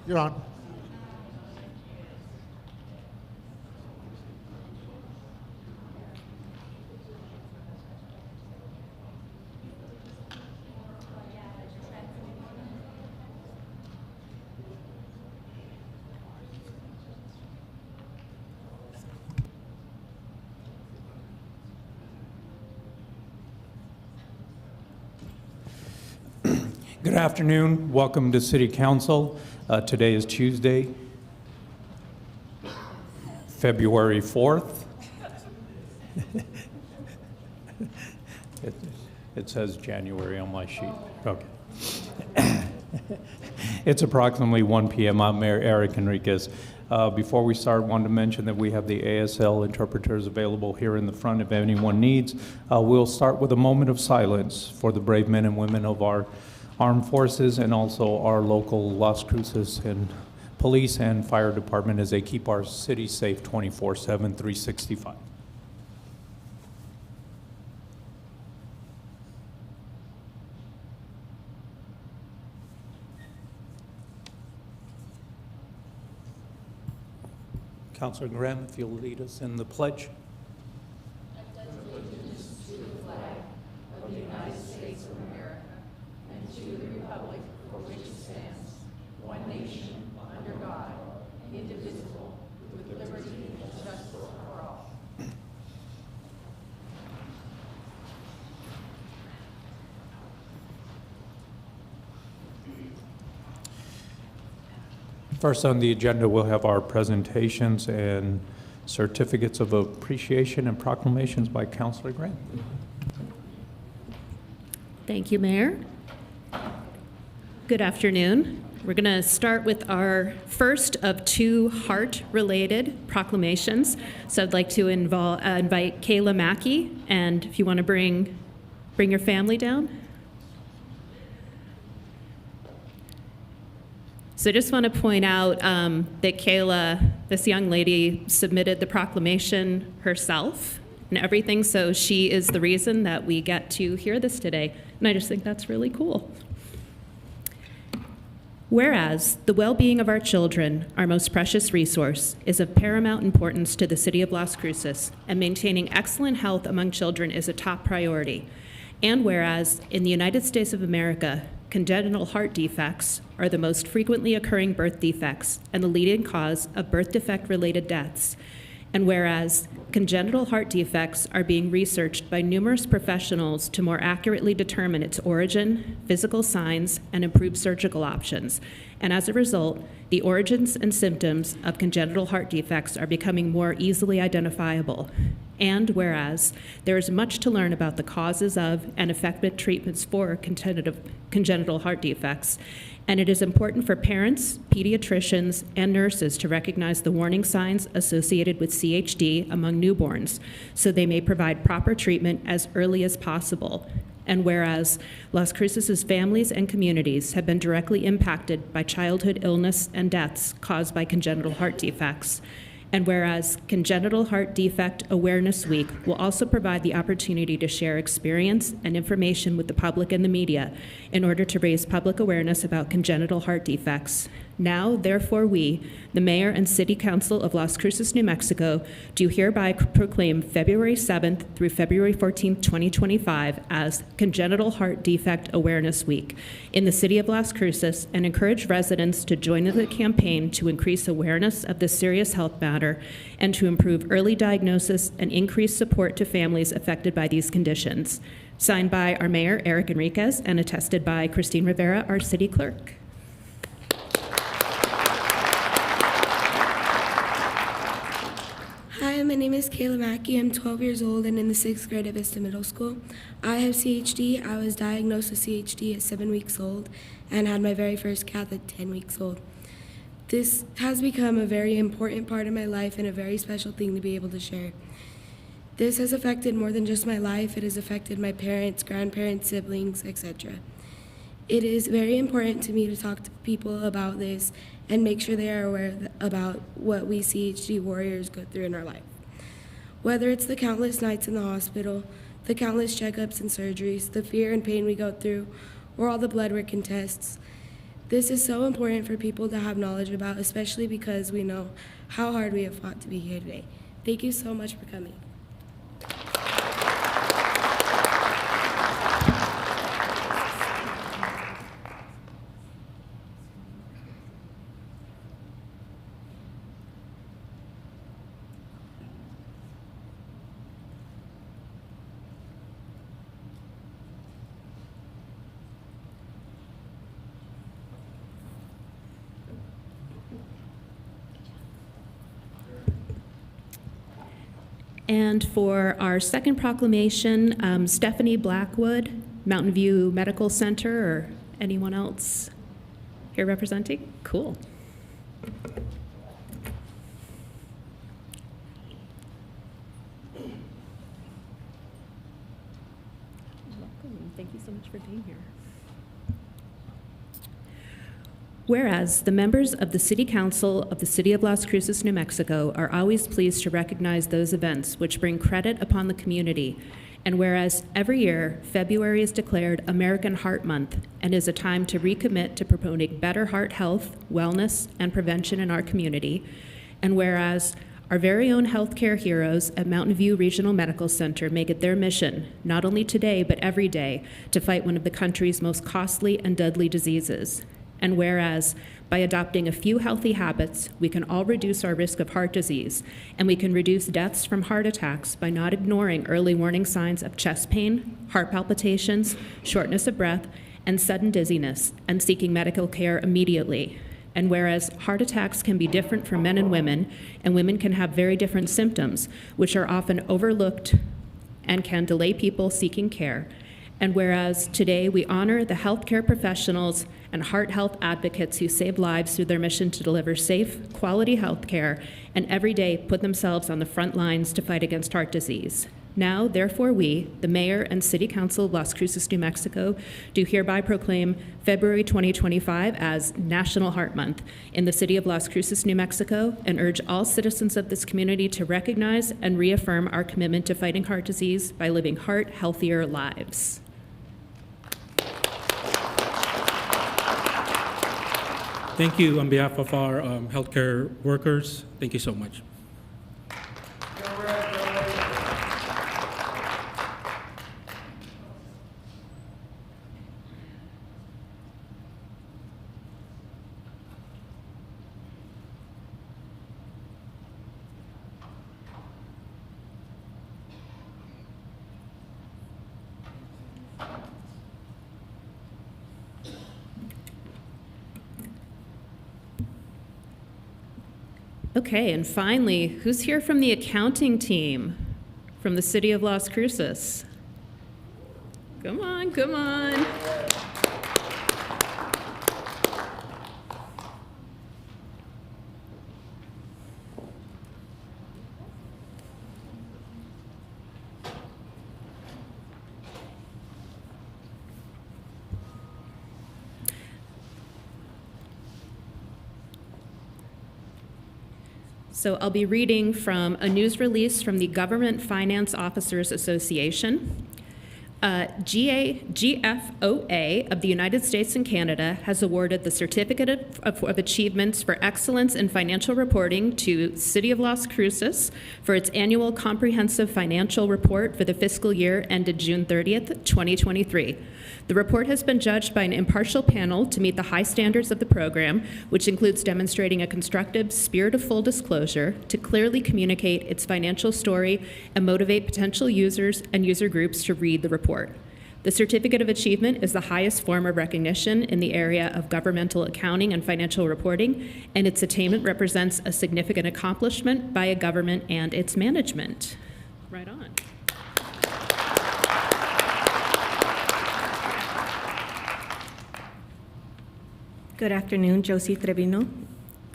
You're on. Good afternoon. Welcome to City Council. Today is Tuesday, February 4th. It says January on my sheet. Okay. It's approximately 1 p.m. I'm Mayor Eric Enriquez. Before we start, I wanted to mention that we have the ASL interpreters available here in the front if anyone needs. We'll start with a moment of silence for the brave men and women of our armed forces and also our local Las Cruces and police and fire department as they keep our city safe 24/7, 365. Councilor Graham, if you'll lead us in the pledge. First on the agenda, we'll have our presentations and certificates of appreciation and proclamations by Councilor Grant. Thank you, Mayor. Good afternoon. We're going to start with our first of two heart-related proclamations. So I'd like to invite Kayla Mackey, and if you want to bring your family down. So I just want to point out that Kayla, this young lady, submitted the proclamation herself and everything, so she is the reason that we get to hear this today, and I just think that's really cool. Whereas the well-being of our children, our most precious resource, is of paramount importance to the City of Las Cruces, and maintaining excellent health among children is a top priority. And whereas in the United States of America, congenital heart defects are the most frequently occurring birth defects and the leading cause of birth defect-related deaths. And whereas congenital heart defects are being researched by numerous professionals to more accurately determine its origin, physical signs, and improve surgical options. And as a result, the origins and symptoms of congenital heart defects are becoming more easily identifiable. And whereas there is much to learn about the causes of and effective treatments for congenital heart defects, and it is important for parents, pediatricians, and nurses to recognize the warning signs associated with CHD among newborns so they may provide proper treatment as early as possible. And whereas Las Cruces' families and communities have been directly impacted by childhood illness and deaths caused by congenital heart defects, and whereas Congenital Heart Defect Awareness Week will also provide the opportunity to share experience and information with the public and the media in order to raise public awareness about congenital heart defects. Now, therefore, we, the Mayor and City Council of Las Cruces, New Mexico, do hereby proclaim February 7th through February 14th, 2025 as Congenital Heart Defect Awareness Week in the City of Las Cruces and encourage residents to join in the campaign to increase awareness of this serious health matter and to improve early diagnosis and increase support to families affected by these conditions. Signed by our Mayor, Eric Enriquez, and attested by Christine Rivera, our City Clerk. Hi, my name is Kayla Mackey. I'm 12 years old and in the 6th grade at Vista Middle School. I have CHD. I was diagnosed with CHD at 7 weeks old and had my very first cath at 10 weeks old. This has become a very important part of my life and a very special thing to be able to share. This has affected more than just my life. It has affected my parents, grandparents, siblings, etc. It is very important to me to talk to people about this and make sure they are aware about what we CHD warriors go through in our life. Whether it's the countless nights in the hospital, the countless checkups and surgeries, the fear and pain we go through, or all the blood work and tests, This is so important for people to have knowledge about, especially because we know how hard we have fought to be here today. Thank you so much for coming. And for our second proclamation, Stephanie Blackwood, Mountain View Medical Center, or anyone else here representing? Cool. Welcome. Thank you so much for being here. Whereas the members of the City Council of the City of Las Cruces, New Mexico are always pleased to recognize those events which bring credit upon the community, and whereas every year February is declared American Heart Month and is a time to recommit to promoting better heart health, wellness, and prevention in our community, and whereas our very own healthcare heroes at Mountain View Regional Medical Center make it their mission, not only today but every day, to fight one of the country's most costly and deadly diseases. And whereas, by adopting a few healthy habits, we can all reduce our risk of heart disease, and we can reduce deaths from heart attacks by not ignoring early warning signs of chest pain, heart palpitations, shortness of breath, and sudden dizziness, and seeking medical care immediately. And whereas heart attacks can be different for men and women can have very different symptoms, which are often overlooked and can delay people seeking care. And whereas today we honor the healthcare professionals and heart health advocates who save lives through their mission to deliver safe, quality health care and every day put themselves on the front lines to fight against heart disease. Now, therefore, we, the Mayor and City Council of Las Cruces, New Mexico, do hereby proclaim February 2025 as National Heart Month in the City of Las Cruces, New Mexico, and urge all citizens of this community to recognize and reaffirm our commitment to fighting heart disease by living heart-healthier lives. Thank you on behalf of our healthcare workers. Thank you so much. Okay, and finally, who's here from the accounting team from the City of Las Cruces? Come on, come on. So I'll be reading from a news release from the Government Finance Officers Association. GFOA of the United States and Canada has awarded the Certificate of Achievements for Excellence in Financial Reporting to City of Las Cruces for its annual comprehensive financial report for the fiscal year ended June 30th, 2023. The report has been judged by an impartial panel to meet the high standards of the program, which includes demonstrating a constructive spirit of full disclosure to clearly communicate its financial story and motivate potential users and user groups to read the report. The Certificate of Achievement is the highest form of recognition in the area of governmental accounting and financial reporting, and its attainment represents a significant accomplishment by a government and its management. Right on. Good afternoon, Josie Trevino.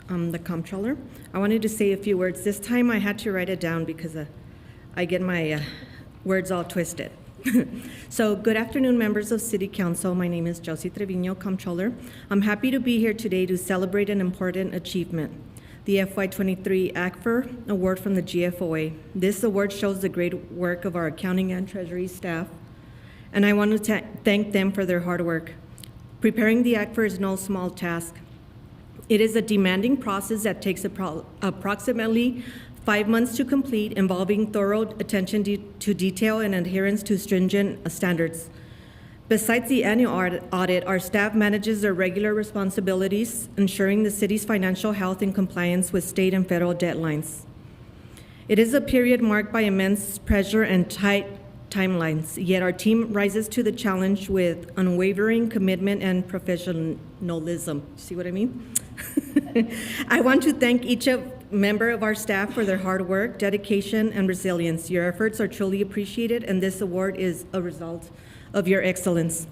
I'm the comptroller. I wanted to say a few words. This time I had to write it down because I get my words all twisted. So, good afternoon, members of City Council. My name is Josie Trevino, comptroller. I'm happy to be here today to celebrate an important achievement, the FY23 ACFR Award from the GFOA. This award shows the great work of our accounting and treasury staff, and I want to thank them for their hard work. Preparing the act is no small task. It is a demanding process that takes approximately 5 months to complete, involving thorough attention to detail and adherence to stringent standards. Besides the annual audit, our staff manages their regular responsibilities, ensuring the city's financial health in compliance with state and federal deadlines. It is a period marked by immense pressure and tight timelines, yet our team rises to the challenge with unwavering commitment and professionalism. See what I mean? I want to thank each member of our staff for their hard work, dedication, and resilience. Your efforts are truly appreciated, and this award is a result of your excellence.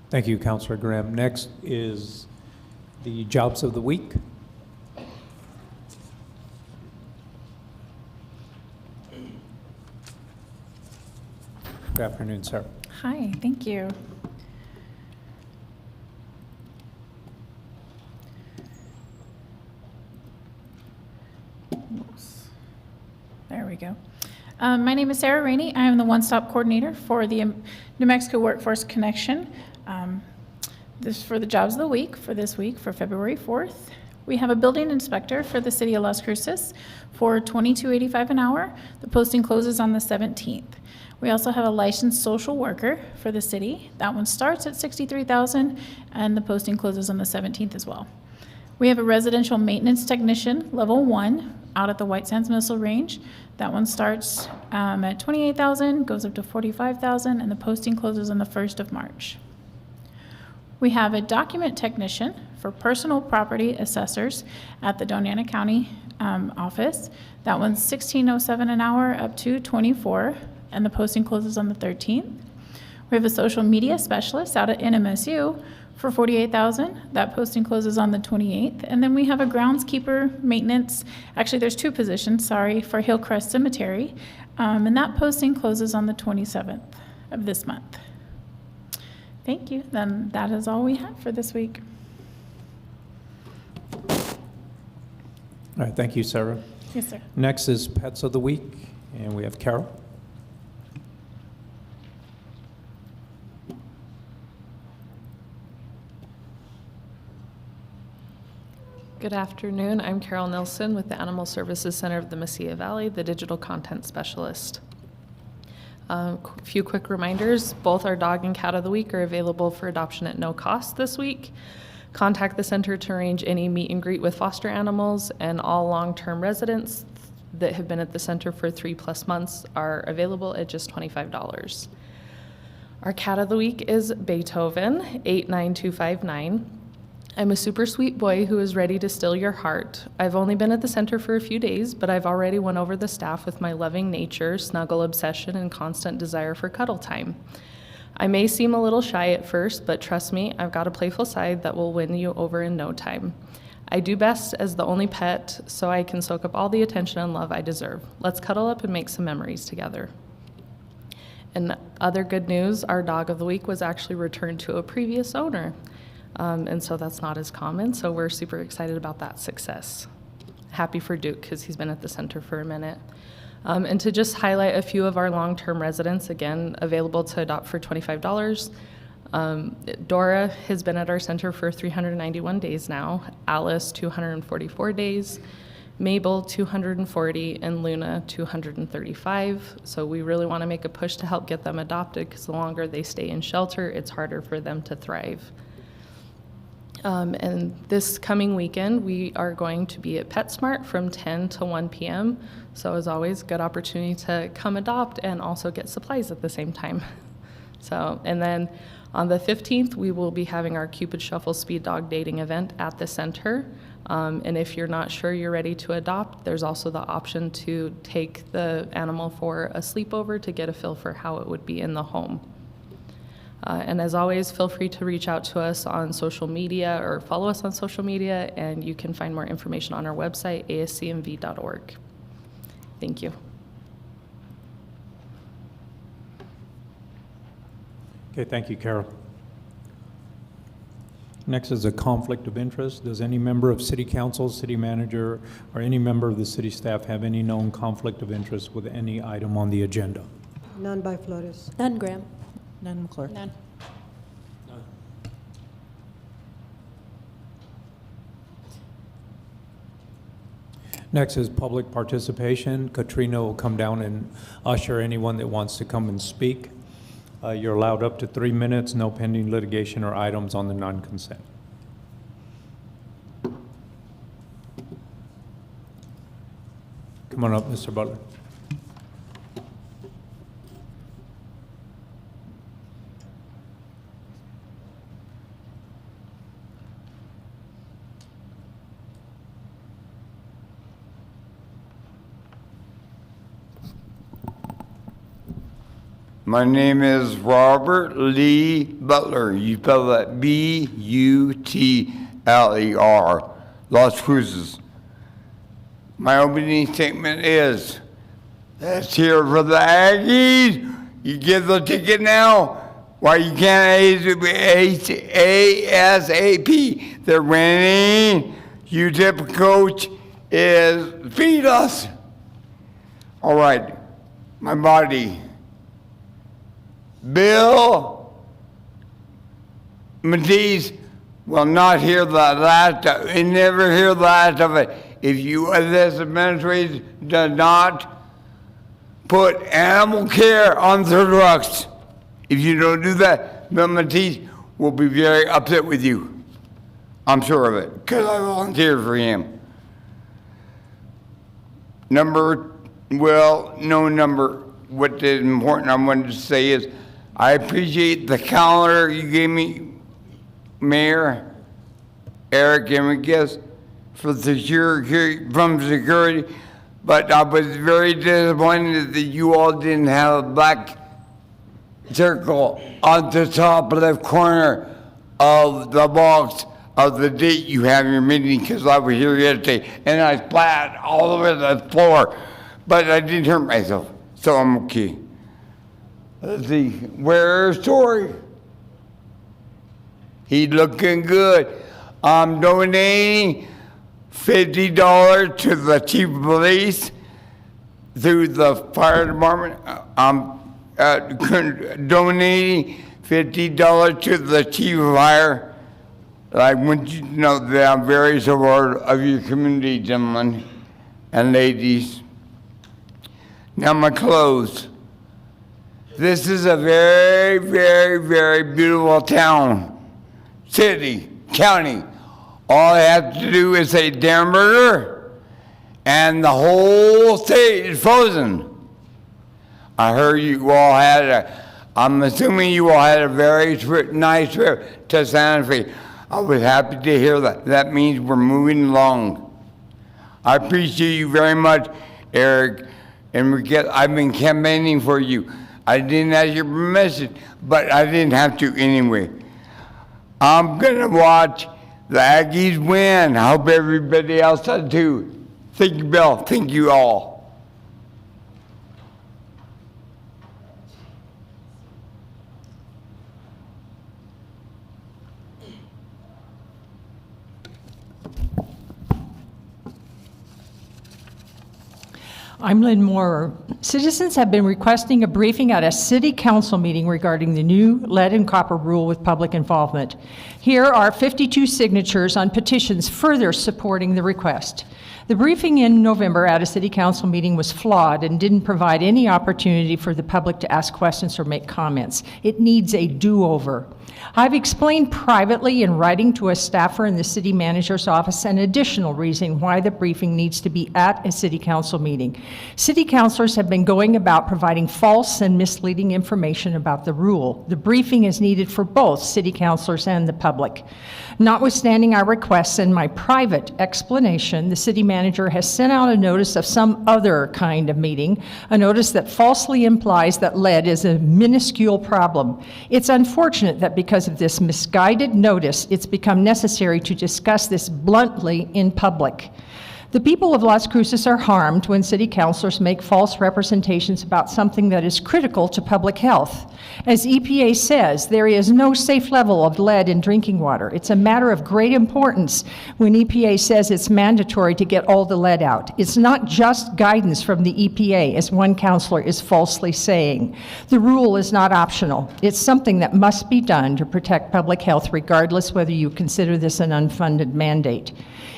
Thank you, Councilor Graham. Next is the Jobs of the Week. Good afternoon, sir. Hi, thank you. Oops. There we go. My name is Sarah Rainey. I am the one-stop coordinator for the New Mexico Workforce Connection. This is for the Jobs of the Week for this week, for February 4th. We have a building inspector for the city of Las Cruces for $22.85 an hour. The posting closes on the 17th. We also have a licensed social worker for the city. That one starts at $63,000 and the posting closes on the 17th as well. We have a residential maintenance technician, level 1, out at the White Sands Missile Range. That one starts at $28,000, goes up to $45,000, and the posting closes on the 1st of March. We have a document technician for personal property assessors at the Doñana County office. That one's $16.07 an hour up to $24, and the posting closes on the 13th. We have a social media specialist out at NMSU for $48,000. That posting closes on the 28th. And then we have a groundskeeper maintenance, actually there's 2 positions, sorry, for Hillcrest Cemetery. And that posting closes on the 27th of this month. Thank you. Then that is all we have for this week. All right, thank you, Sarah. Yes, sir. Next is Pets of the Week, and we have Carol. Good afternoon. I'm Carol Nilsson with the Animal Services Center of the Mesilla Valley, the digital content specialist. A few quick reminders. Both our dog and cat of the week are available for adoption at no cost this week. Contact the center to arrange any meet and greet with foster animals, and all long-term residents that have been at the center for 3+ months are available at just $25. Our cat of the week is Beethoven, 89259. I'm a super sweet boy who is ready to still your heart. I've only been at the center for a few days, but I've already won over the staff with my loving nature, snuggle obsession, and constant desire for cuddle time. I may seem a little shy at first, but trust me, I've got a playful side that will win you over in no time. I do best as the only pet, so I can soak up all the attention and love I deserve. Let's cuddle up and make some memories together. And other good news, our dog of the week was actually returned to a previous owner. And so that's not as common, so we're super excited about that success. Happy for Duke, because he's been at the center for a minute. And to just highlight a few of our long-term residents, again, available to adopt for $25. Dora has been at our center for 391 days now, Alice 244 days, Mabel 240, and Luna 235. So we really want to make a push to help get them adopted, because the longer they stay in shelter, it's harder for them to thrive. And this coming weekend, we are going to be at PetSmart from 10 to 1 p.m. So as always, good opportunity to come adopt and also get supplies at the same time. So, and then on the 15th, we will be having our Cupid Shuffle Speed Dog Dating event at the center. And if you're not sure you're ready to adopt, there's also the option to take the animal for a sleepover to get a feel for how it would be in the home. And as always, feel free to reach out to us on social media or follow us on social media, and you can find more information on our website, ascmv.org. Thank you. Okay, thank you, Carol. Next is a conflict of interest. Does any member of City Council, City Manager, or any member of the city staff have any known conflict of interest with any item on the agenda? None by Flores. None, Graham. None, McClure. None. Next is public participation. Katrina will come down and usher anyone that wants to come and speak. You're allowed up to 3 minutes, no pending litigation or items on the non-consent. Come on up, Mr. Butler. My name is Robert Lee Butler. You spell that B-U-T-L-E-R, Las Cruces. My opening statement is, let's hear for the Aggies. You get the ticket now. Why you can't ASAP? They're winning. UTEP coach is feed us. All right, my body. Bill Matisse will not hear the last, never hear the last of it. If you, this administration, does not put animal care on their trucks, if you don't do that, Bill Matisse will be very upset with you. I'm sure of it, because I volunteered for him. What is important I wanted to say is, I appreciate the calendar you gave me, Mayor Eric Enriquez, from security, but I was very disappointed that you all didn't have a black circle on the top left corner of the box of the date you have your meeting, because I was here yesterday and I splat all over the floor, but I didn't hurt myself, so I'm okay. Let's see, where's Tori? He's looking good. I'm donating $50 to the chief of police through the fire department. I'm donating $50 to the chief of fire. I want you to know that I'm very supportive of your community, gentlemen and ladies. Now my clothes. This is a very, very, very beautiful town, city, county. All I have to do is say Denver, and the whole state is frozen. I heard you all I'm assuming you all had a very nice trip to Santa Fe. I was happy to hear that. That means we're moving along. I appreciate you very much, Eric, and I've been campaigning for you. I didn't ask your permission, but I didn't have to anyway. I'm gonna watch the Aggies win. I hope everybody else does too. Thank you, Bill. Thank you all. I'm Lynn Moorer. Citizens have been requesting a briefing at a city council meeting regarding the new lead and copper rule with public involvement. Here are 52 signatures on petitions further supporting the request. The briefing in November at a city council meeting was flawed and didn't provide any opportunity for the public to ask questions or make comments. It needs a do-over. I've explained privately in writing to a staffer in the city manager's office an additional reason why the briefing needs to be at a city council meeting. City councilors have been going about providing false and misleading information about the rule. The briefing is needed for both city councilors and the public. Notwithstanding our requests and my private explanation, the city manager has sent out a notice of some other kind of meeting, a notice that falsely implies that lead is a minuscule problem. It's unfortunate that because of this misguided notice, it's become necessary to discuss this bluntly in public. The people of Las Cruces are harmed when city councilors make false representations about something that is critical to public health. As EPA says, there is no safe level of lead in drinking water. It's a matter of great importance when EPA says it's mandatory to get all the lead out. It's not just guidance from the EPA, as one councilor is falsely saying. The rule is not optional. It's something that must be done to protect public health, regardless whether you consider this an unfunded mandate.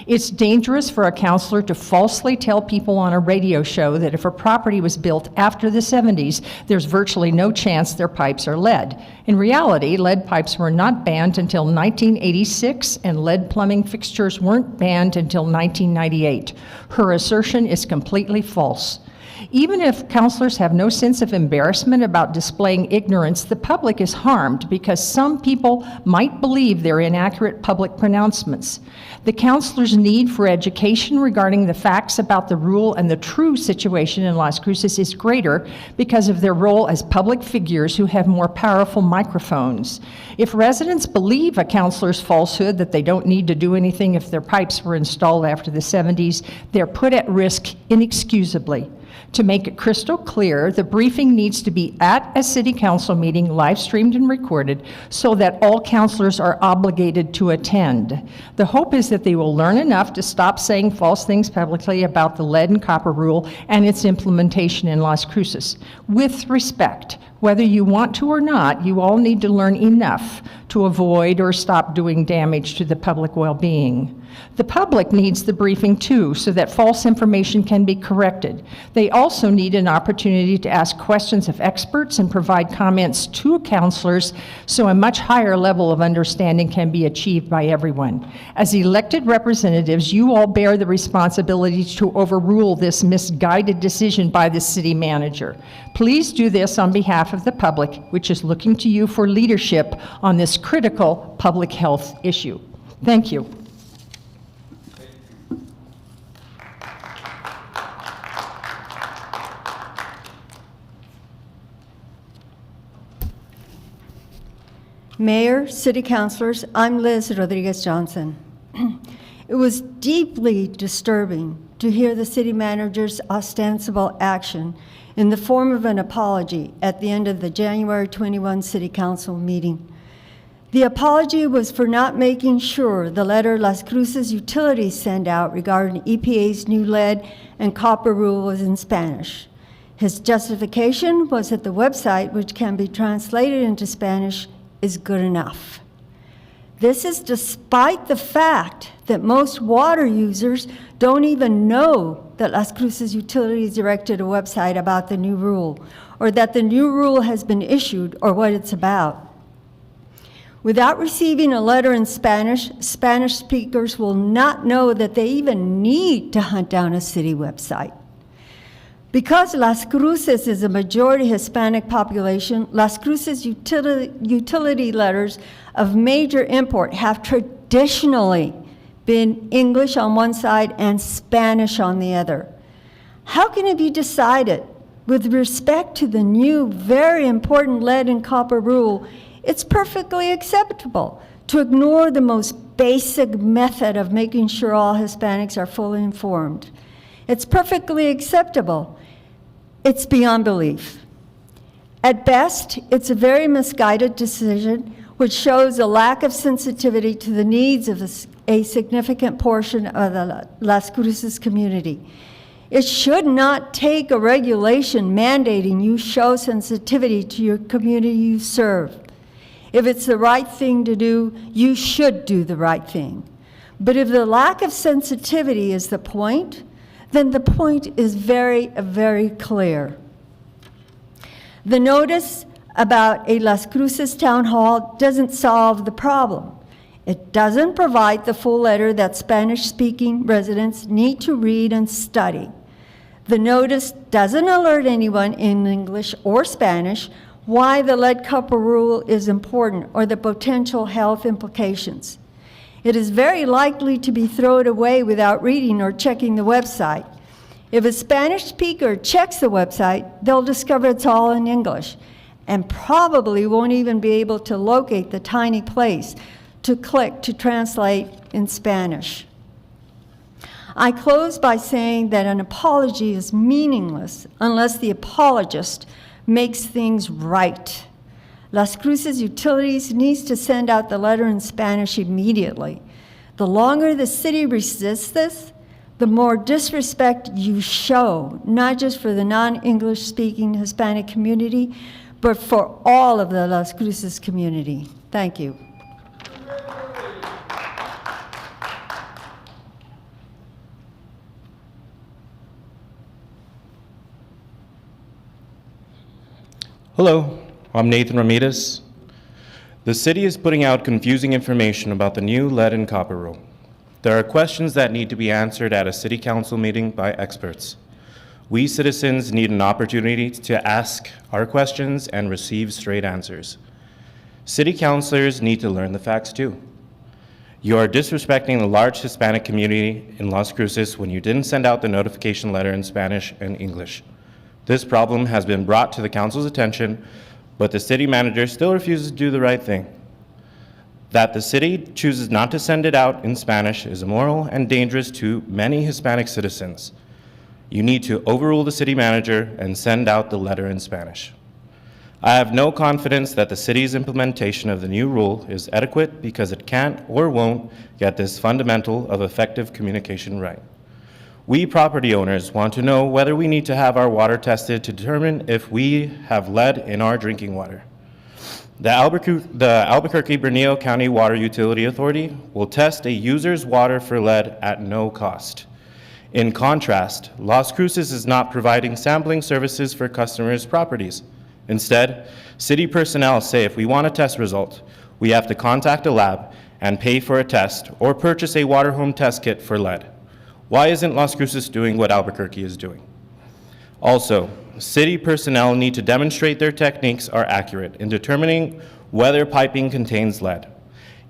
It's dangerous for a councilor to falsely tell people on a radio show that if a property was built after the 70s, there's virtually no chance their pipes are lead. In reality, lead pipes were not banned until 1986, and lead plumbing fixtures weren't banned until 1998. Her assertion is completely false. Even if councilors have no sense of embarrassment about displaying ignorance, the public is harmed because some people might believe they're inaccurate public pronouncements. The councilors' need for education regarding the facts about the rule and the true situation in Las Cruces is greater because of their role as public figures who have more powerful microphones. If residents believe a councilor's falsehood that they don't need to do anything if their pipes were installed after the 70s, they're put at risk inexcusably. To make it crystal clear, the briefing needs to be at a city council meeting, live streamed and recorded, so that all councilors are obligated to attend. The hope is that they will learn enough to stop saying false things publicly about the lead and copper rule and its implementation in Las Cruces. With respect, whether you want to or not, you all need to learn enough to avoid or stop doing damage to the public well-being. The public needs the briefing too, so that false information can be corrected. They also need an opportunity to ask questions of experts and provide comments to councilors, so a much higher level of understanding can be achieved by everyone. As elected representatives, you all bear the responsibility to overrule this misguided decision by the city manager. Please do this on behalf of the public, which is looking to you for leadership on this critical public health issue. Thank you. Mayor, City Councilors, I'm Liz Rodriguez-Johnson. It was deeply disturbing to hear the city manager's ostensible action in the form of an apology at the end of the January 21 City Council meeting. The apology was for not making sure the letter Las Cruces Utilities sent out regarding EPA's new lead and copper rule was in Spanish. His justification was that the website, which can be translated into Spanish, is good enough. This is despite the fact that most water users don't even know that Las Cruces Utilities directed a website about the new rule, or that the new rule has been issued, or what it's about. Without receiving a letter in Spanish, Spanish speakers will not know that they even need to hunt down a city website. Because Las Cruces is a majority Hispanic population, Las Cruces utility letters of major import have traditionally been English on one side and Spanish on the other. How can it be decided, with respect to the new, very important lead and copper rule, it's perfectly acceptable to ignore the most basic method of making sure all Hispanics are fully informed? It's perfectly acceptable. It's beyond belief. At best, it's a very misguided decision which shows a lack of sensitivity to the needs of a significant portion of the Las Cruces community. It should not take a regulation mandating you show sensitivity to your community you serve. If it's the right thing to do, you should do the right thing. But if the lack of sensitivity is the point, then the point is very, very clear. The notice about a Las Cruces town hall doesn't solve the problem. It doesn't provide the full letter that Spanish-speaking residents need to read and study. The notice doesn't alert anyone in English or Spanish why the lead copper rule is important or the potential health implications. It is very likely to be thrown away without reading or checking the website. If a Spanish speaker checks the website, they'll discover it's all in English and probably won't even be able to locate the tiny place to click to translate in Spanish. I close by saying that an apology is meaningless unless the apologist makes things right. Las Cruces Utilities needs to send out the letter in Spanish immediately. The longer the city resists this, the more disrespect you show, not just for the non-English speaking Hispanic community, but for all of the Las Cruces community. Thank you. Hello, I'm Nathan Ramirez. The city is putting out confusing information about the new lead and copper rule. There are questions that need to be answered at a city council meeting by experts. We citizens need an opportunity to ask our questions and receive straight answers. City councilors need to learn the facts too. You are disrespecting the large Hispanic community in Las Cruces when you didn't send out the notification letter in Spanish and English. This problem has been brought to the council's attention, but the city manager still refuses to do the right thing. That the city chooses not to send it out in Spanish is immoral and dangerous to many Hispanic citizens. You need to overrule the city manager and send out the letter in Spanish. I have no confidence that the city's implementation of the new rule is adequate because it can't or won't get this fundamental of effective communication right. We property owners want to know whether we need to have our water tested to determine if we have lead in our drinking water. The Albuquerque-Bernillo County Water Utility Authority will test a user's water for lead at no cost. In contrast, Las Cruces is not providing sampling services for customers' properties. Instead, city personnel say if we want a test result, we have to contact a lab and pay for a test or purchase a water home test kit for lead. Why isn't Las Cruces doing what Albuquerque is doing? Also, city personnel need to demonstrate their techniques are accurate in determining whether piping contains lead.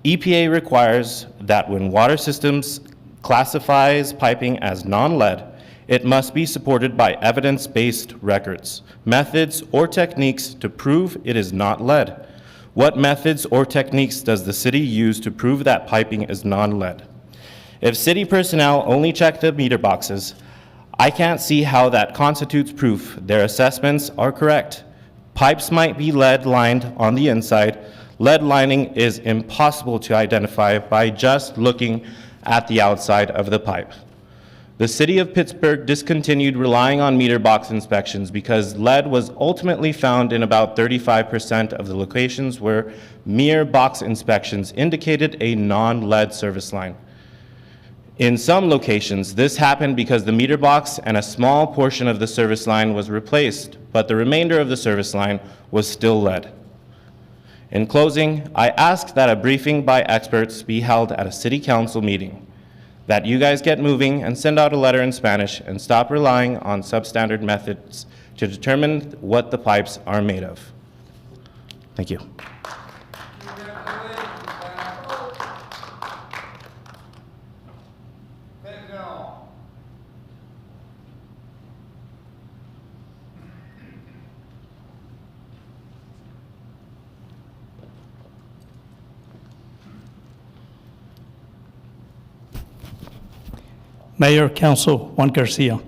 EPA requires that when water systems classifies piping as non-lead, it must be supported by evidence-based records, methods, or techniques to prove it is not lead. What methods or techniques does the city use to prove that piping is non-lead? If city personnel only check the meter boxes, I can't see how that constitutes proof their assessments are correct. Pipes might be lead lined on the inside. Lead lining is impossible to identify by just looking at the outside of the pipe. The city of Pittsburgh discontinued relying on meter box inspections because lead was ultimately found in about 35% of the locations where mere box inspections indicated a non-lead service line. In some locations, this happened because the meter box and a small portion of the service line was replaced, but the remainder of the service line was still lead. In closing, I ask that a briefing by experts be held at a city council meeting, that you guys get moving and send out a letter in Spanish and stop relying on substandard methods to determine what the pipes are made of. Thank you. Mayor, Council, Juan Garcia.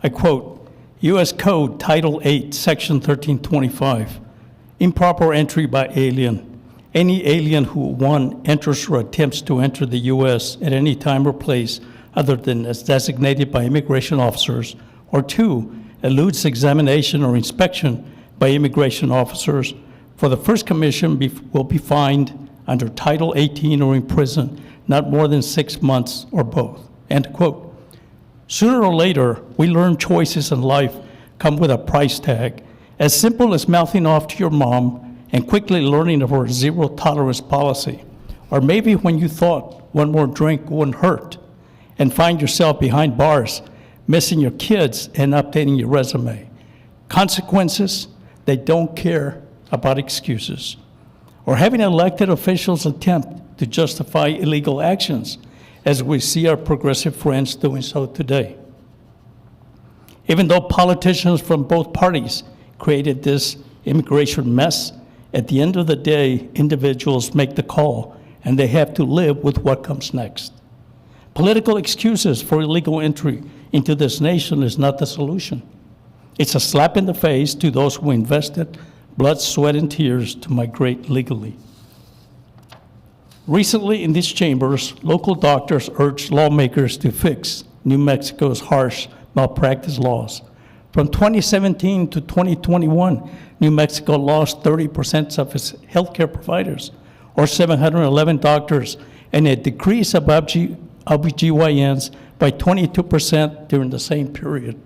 I quote, U.S. Code Title 8, Section 1325, improper entry by alien. Any alien who, 1, enters or attempts to enter the U.S. at any time or place other than as designated by immigration officers, or 2, eludes examination or inspection by immigration officers, for the first commission will be fined under Title 18 or in prison not more than 6 months or both. End quote. Sooner or later, we learn choices in life come with a price tag, as simple as mouthing off to your mom and quickly learning of her zero tolerance policy. Or maybe when you thought one more drink wouldn't hurt and find yourself behind bars missing your kids, and updating your resume. Consequences, they don't care about excuses. Or having elected officials attempt to justify illegal actions, as we see our progressive friends doing so today. Even though politicians from both parties created this immigration mess, at the end of the day, individuals make the call, and they have to live with what comes next. Political excuses for illegal entry into this nation is not the solution. It's a slap in the face to those who invested blood, sweat, and tears to migrate legally. Recently in these chambers, local doctors urged lawmakers to fix New Mexico's harsh malpractice laws. From 2017 to 2021, New Mexico lost 30% of its healthcare providers, or 711 doctors, and a decrease of OBGYNs by 22% during the same period.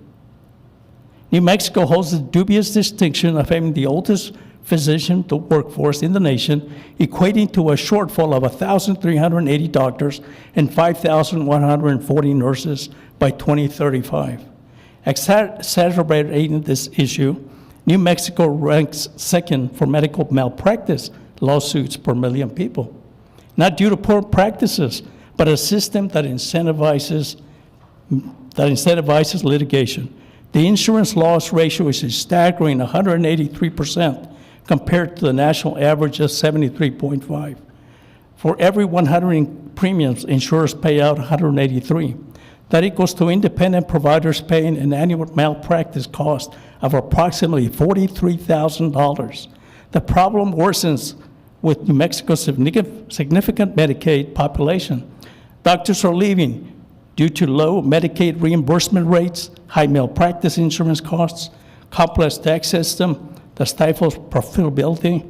New Mexico holds the dubious distinction of having the oldest physician workforce in the nation, equating to a shortfall of 1,380 doctors and 5,140 nurses by 2035. Exacerbating this issue, New Mexico ranks second for medical malpractice lawsuits per million people. Not due to poor practices, but a system that incentivizes litigation. The insurance loss ratio is a staggering 183% compared to the national average of 73.5. For every 100 in premiums, insurers pay out 183. That equals to independent providers paying an annual malpractice cost of approximately $43,000. The problem worsens with New Mexico's significant Medicaid population. Doctors are leaving due to low Medicaid reimbursement rates, high malpractice insurance costs, complex tax system that stifles profitability,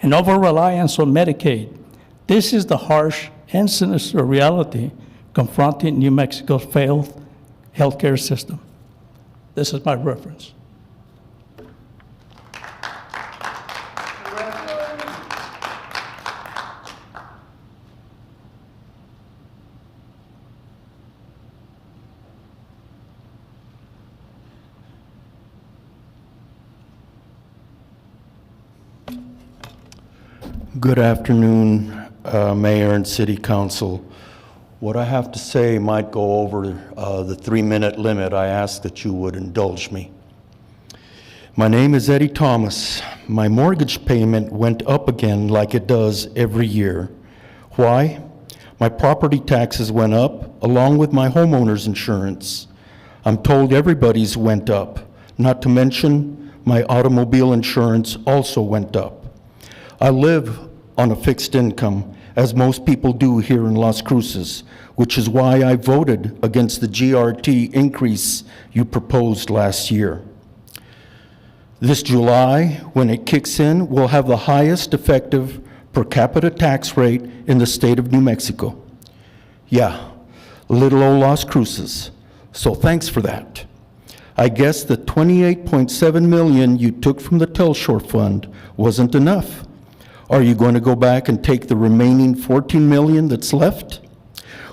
and over-reliance on Medicaid. This is the harsh and sinister reality confronting New Mexico's failed healthcare system. This is my reference. Good afternoon, Mayor and City Council. What I have to say might go over the 3-minute limit. I ask that you would indulge me. My name is Eddie Thomas. My mortgage payment went up again like it does every year. Why? My property taxes went up along with my homeowner's insurance. I'm told everybody's went up, not to mention my automobile insurance also went up. I live on a fixed income, as most people do here in Las Cruces, which is why I voted against the GRT increase you proposed last year. This July, when it kicks in, we'll have the highest effective per capita tax rate in the state of New Mexico. Yeah, little old Las Cruces. So thanks for that. I guess the $28.7 million you took from the Telshore Fund wasn't enough. Are you going to go back and take the remaining $14 million that's left?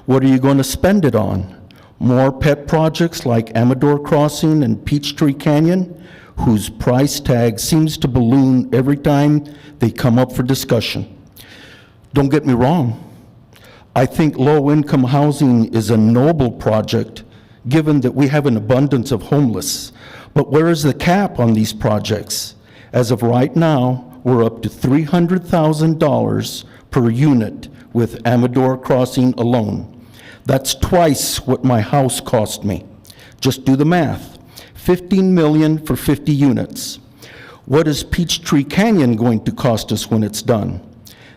What are you going to spend it on? More pet projects like Amador Crossing and Peachtree Canyon, whose price tag seems to balloon every time they come up for discussion. Don't get me wrong. I think low-income housing is a noble project, given that we have an abundance of homeless. But where is the cap on these projects? As of right now, we're up to $300,000 per unit with Amador Crossing alone. That's twice what my house cost me. Just do the math. $15 million for 50 units. What is Peachtree Canyon going to cost us when it's done?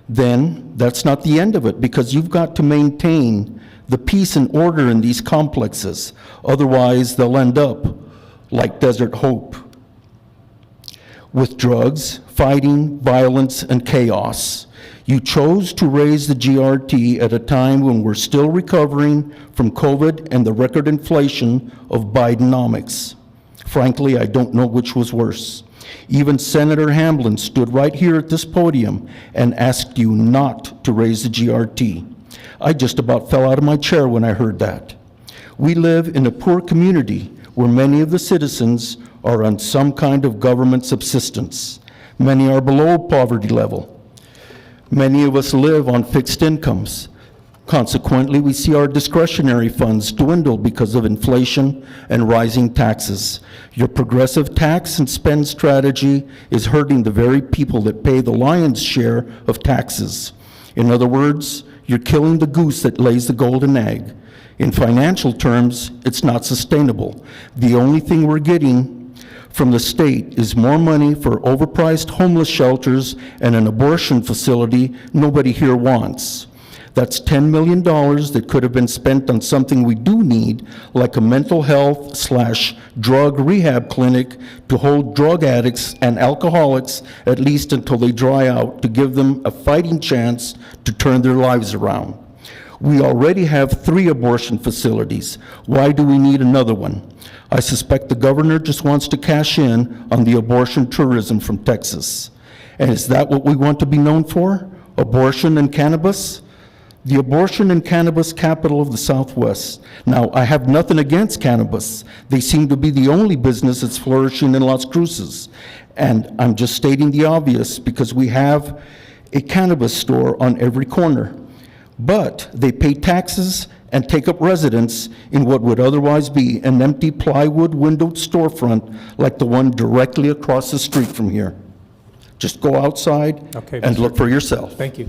Then that's not the end of it, because you've got to maintain the peace and order in these complexes. Otherwise, they'll end up like Desert Hope, with drugs, fighting, violence, and chaos. You chose to raise the GRT at a time when we're still recovering from COVID and the record inflation of Bidenomics. Frankly, I don't know which was worse. Even Senator Hamblin stood right here at this podium and asked you not to raise the GRT. I just about fell out of my chair when I heard that. We live in a poor community where many of the citizens are on some kind of government subsistence. Many are below poverty level. Many of us live on fixed incomes. Consequently, we see our discretionary funds dwindle because of inflation and rising taxes. Your progressive tax and spend strategy is hurting the very people that pay the lion's share of taxes. In other words, you're killing the goose that lays the golden egg. In financial terms, it's not sustainable. The only thing we're getting from the state is more money for overpriced homeless shelters and an abortion facility nobody here wants. That's $10 million that could have been spent on something we do need, like a mental health/drug rehab clinic to hold drug addicts and alcoholics at least until they dry out, to give them a fighting chance to turn their lives around. We already have 3 abortion facilities. Why do we need another one? I suspect the governor just wants to cash in on the abortion tourism from Texas. And is that what we want to be known for? Abortion and cannabis? The abortion and cannabis capital of the Southwest. Now, I have nothing against cannabis. They seem to be the only business that's flourishing in Las Cruces. And I'm just stating the obvious because we have a cannabis store on every corner. But they pay taxes and take up residence in what would otherwise be an empty plywood windowed storefront like the one directly across the street from here. Just go outside Okay, and Mr. look for yourself. Thank you.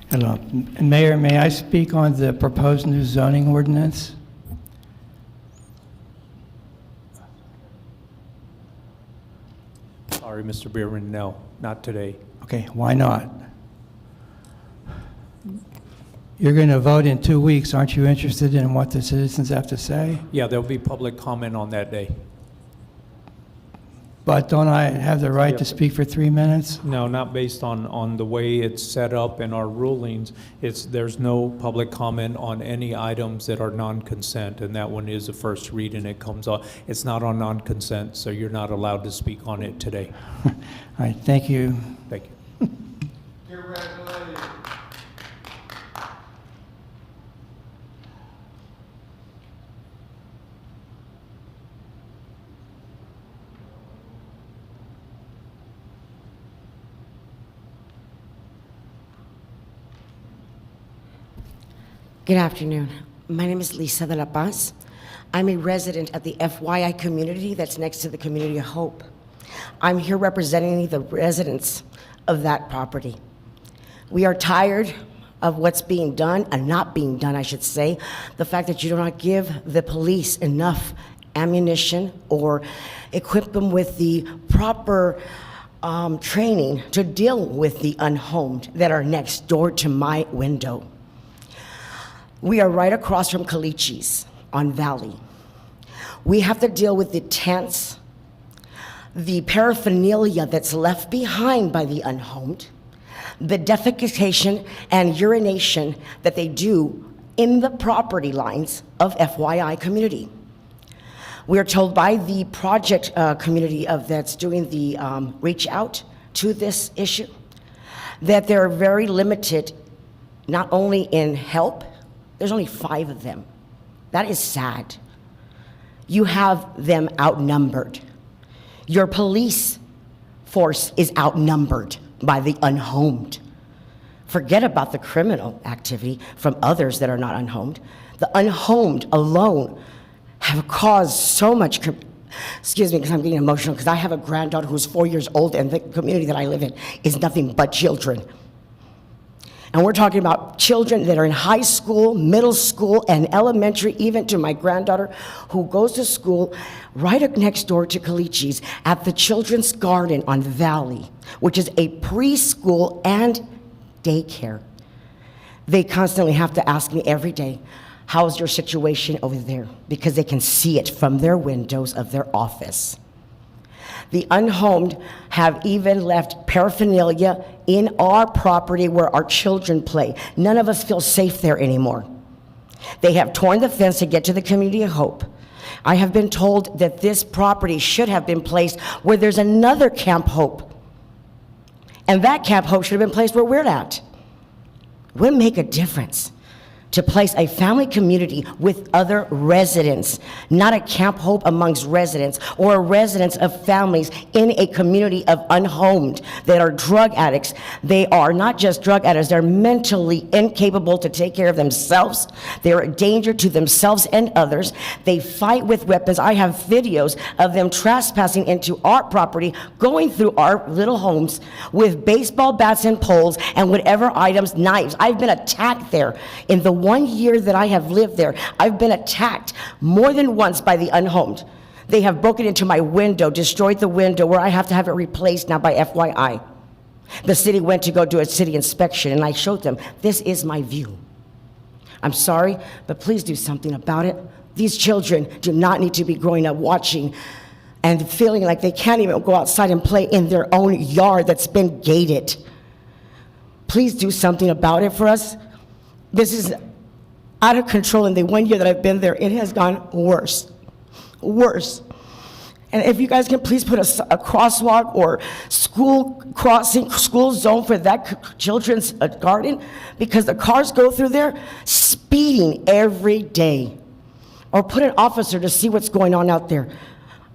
Hello. Mayor, may I speak on the proposed new zoning ordinance? Sorry, Mr. Bierman, no, not today. Okay, why not? You're going to vote in 2 weeks. Aren't you interested in what the citizens have to say? Yeah, there'll be public comment on that day. But don't I have the right Yep. to speak for 3 minutes? No, not based on the way it's set up in our rulings. There's no public comment on any items that are non-consent, and that one is a first read, and it comes on. It's not on non-consent, so you're not allowed to speak on it today. All right, thank you. Thank you. Good afternoon. My name is Lisa de la Paz. I'm a resident at the FYI community that's next to the Community of Hope. I'm here representing the residents of that property. We are tired of what's being done, and not being done, I should say. The fact that you do not give the police enough ammunition or equip them with the proper training to deal with the unhomed that are next door to my window. We are right across from Calichi's on Valley. We have to deal with the tents, the paraphernalia that's left behind by the unhomed, the defecation and urination that they do in the property lines of FYI community. We are told by the project community that's doing the reach out to this issue that they're very limited, not only in help. There's only 5 of them. That is sad. You have them outnumbered. Your police force is outnumbered by the unhomed. Forget about the criminal activity from others that are not unhomed. The unhomed alone have caused so much, excuse me, because I'm getting emotional, because I have a granddaughter who's 4 years old, and the community that I live in is nothing but children. And we're talking about children that are in high school, middle school, and elementary, even to my granddaughter who goes to school right up next door to Calichi's at the Children's Garden on Valley, which is a preschool and daycare. They constantly have to ask me every day, how's your situation over there? Because they can see it from their windows of their office. The unhomed have even left paraphernalia in our property where our children play. None of us feel safe there anymore. They have torn the fence to get to the community of hope. I have been told that this property should have been placed where there's another Camp Hope. And that Camp Hope should have been placed where we're at. It would make a difference to place a family community with other residents, not a Camp Hope amongst residents, or a residence of families in a community of unhomed that are drug addicts. They are not just drug addicts, they're mentally incapable to take care of themselves. They're a danger to themselves and others. They fight with weapons. I have videos of them trespassing into our property, going through our little homes with baseball bats and poles and whatever items, knives. I've been attacked there in the 1 year that I have lived there. I've been attacked more than once by the unhomed. They have broken into my window, destroyed the window where I have to have it replaced now by FYI. The city went to go do a city inspection and I showed them, this is my view. I'm sorry, but please do something about it. These children do not need to be growing up watching and feeling like they can't even go outside and play in their own yard that's been gated. Please do something about it for us. This is out of control. In the 1 year that I've been there, it has gone worse, worse. And if you guys can please put a crosswalk or school crossing, school zone for that children's garden, because the cars go through there speeding every day. Or put an officer to see what's going on out there.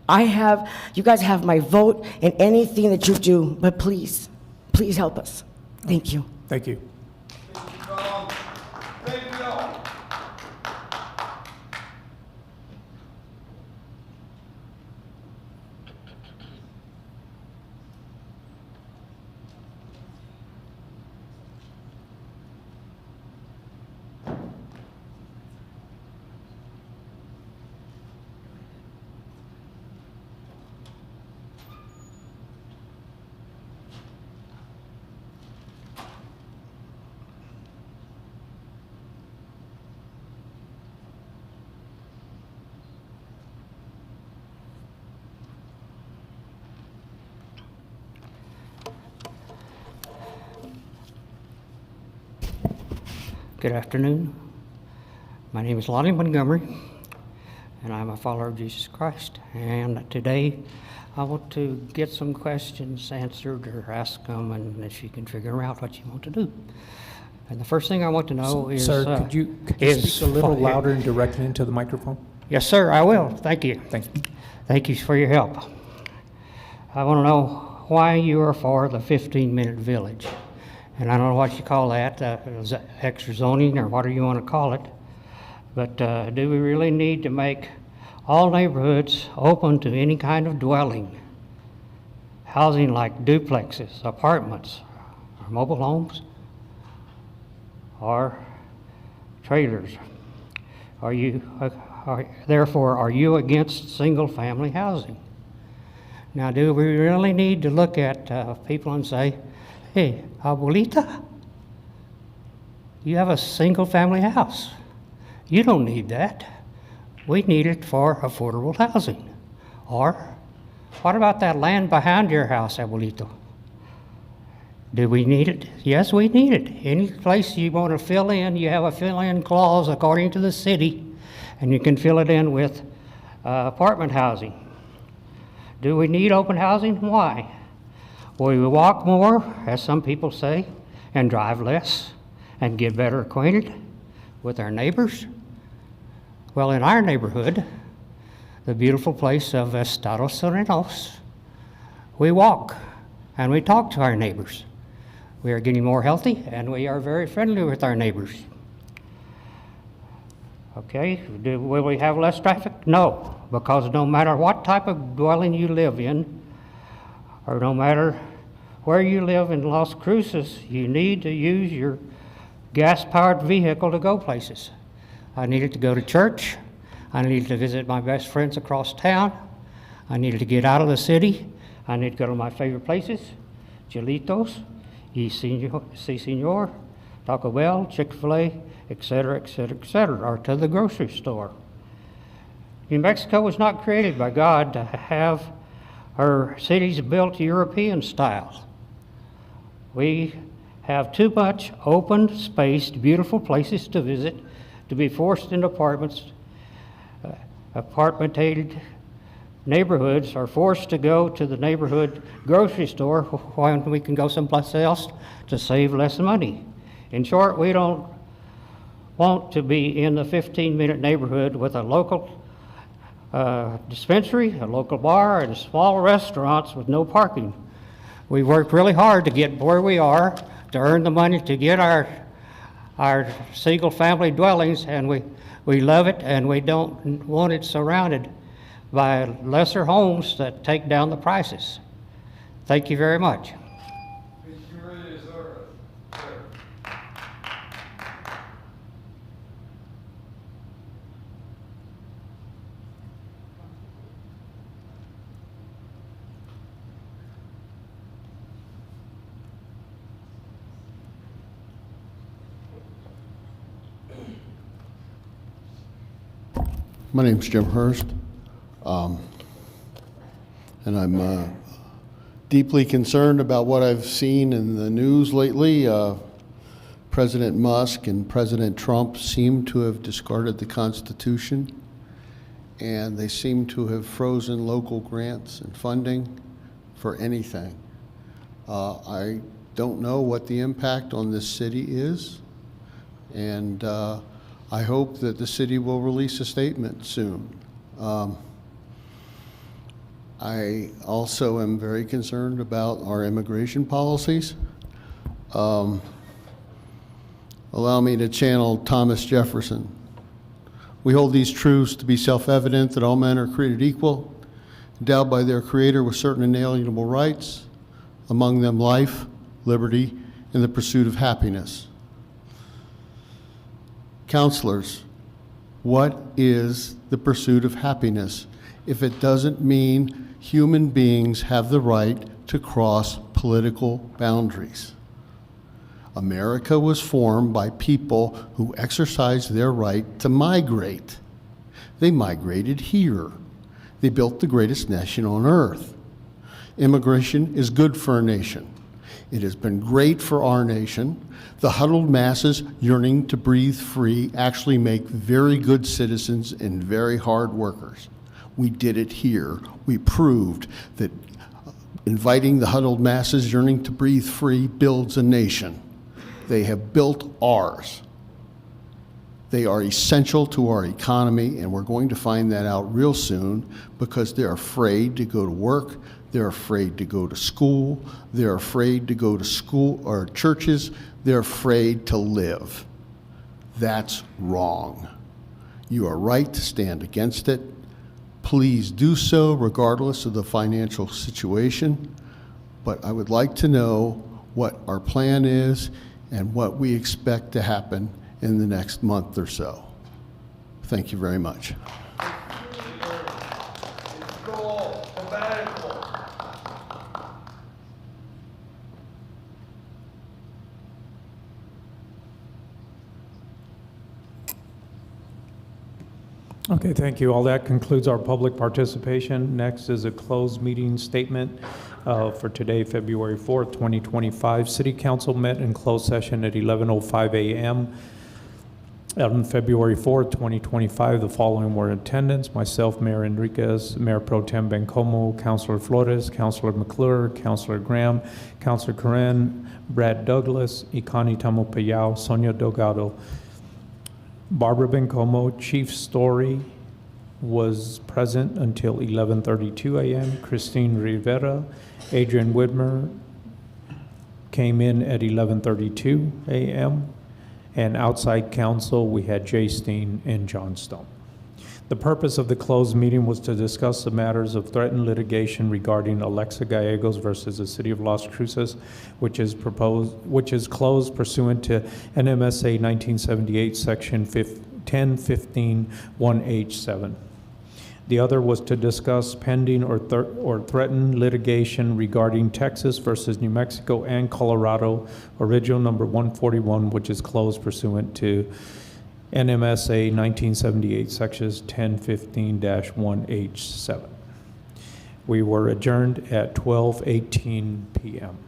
You guys have my vote in anything that you do, but please, please help us. Thank you. Thank you. Good afternoon. My name is Lonnie Montgomery, and I'm a follower of Jesus Christ. And today, I want to get some questions answered or ask them, and if you can figure out what you want to do. And the first thing I want to know is... Sir, could you speak a little louder and directly into the microphone? Yes, sir, I will. Thank you. Thank you. Thank you for your help. I want to know why you are for the 15-minute village. And I don't know what you call that, extra zoning or whatever you want to call it. But do we really need to make all neighborhoods open to any kind of dwelling? Housing like duplexes, apartments, or mobile homes, or trailers? Therefore, are you against single-family housing? Now, do we really need to look at people and say, hey, abuelita, you have a single-family house. You don't need that. We need it for affordable housing. Or, what about that land behind your house, abuelito? Do we need it? Yes, we need it. Any place you want to fill in, you have a fill-in clause according to the city, and you can fill it in with apartment housing. Do we need open housing? Why? Will we walk more, as some people say, and drive less, and get better acquainted with our neighbors? Well, in our neighborhood, the beautiful place of Estados Unidos, we walk and we talk to our neighbors. We are getting more healthy, and we are very friendly with our neighbors. Okay, will we have less traffic? No, because no matter what type of dwelling you live in, or no matter where you live in Las Cruces, you need to use your gas-powered vehicle to go places. I needed to go to church. I needed to visit my best friends across town. I needed to get out of the city. I need to go to my favorite places, Chilitos, Si Senor, Taco Bell, Chick-fil-A, etc., etc., etc., or to the grocery store. New Mexico was not created by God to have Our city's built European style. We have too much open spaced, beautiful places to visit to be forced into apartments. Apartmentated neighborhoods are forced to go to the neighborhood grocery store when we can go someplace else to save less money. In short, we don't want to be in the 15-minute neighborhood with a local dispensary, a local bar, and small restaurants with no parking. We worked really hard to get where we are, to earn the money to get our single-family dwellings, and we love it, and we don't want it surrounded by lesser homes that take down the prices. Thank you very much. My name's Jim Hurst, and I'm deeply concerned about what I've seen in the news lately. President Musk and President Trump seem to have discarded the Constitution, and they seem to have frozen local grants and funding for anything. I don't know what the impact on this city is, and I hope that the city will release a statement soon. I also am very concerned about our immigration policies. Allow me to channel Thomas Jefferson. We hold these truths to be self-evident that all men are created equal, endowed by their Creator with certain inalienable rights, among them life, liberty, and the pursuit of happiness. Counselors, what is the pursuit of happiness if it doesn't mean human beings have the right to cross political boundaries? America was formed by people who exercised their right to migrate. They migrated here. They built the greatest nation on earth. Immigration is good for a nation. It has been great for our nation. The huddled masses yearning to breathe free actually make very good citizens and very hard workers. We did it here. We proved that inviting the huddled masses yearning to breathe free builds a nation. They have built ours. They are essential to our economy, and we're going to find that out real soon because they're afraid to go to work. They're afraid to go to school. They're afraid to go to school or churches. They're afraid to live. That's wrong. You are right to stand against it. Please do so regardless of the financial situation. But I would like to know what our plan is and what we expect to happen in the next month or so. Thank you very much. Okay, thank you. All that concludes our public participation. Next is a closed meeting statement for today, February 4th, 2025. City Council met in closed session at 11:05 a.m. On February 4th, 2025, the following were in attendance: myself, Mayor Enriquez, Mayor Pro Tem Bencomo, Councilor Flores, Councilor McClure, Councilor Graham, Councilor Karen, Brad Douglas, Ikani Tamopayao, Sonia Delgado, Barbara Bencomo. Chief Story was present until 11:32 a.m. Christine Rivera, Adrian Widmer came in at 11:32 a.m. And outside counsel, we had Jay Steen and John Stone. The purpose of the closed meeting was to discuss the matters of threatened litigation regarding Alexa Gallegos versus the City of Las Cruces, which is closed pursuant to NMSA 1978, Section 1015(1)(h)(7). The other was to discuss pending or threatened litigation regarding Texas versus New Mexico and Colorado, original number 141, which is closed pursuant to NMSA 1978, sections 1015-1H7. We were adjourned at 12:18 p.m.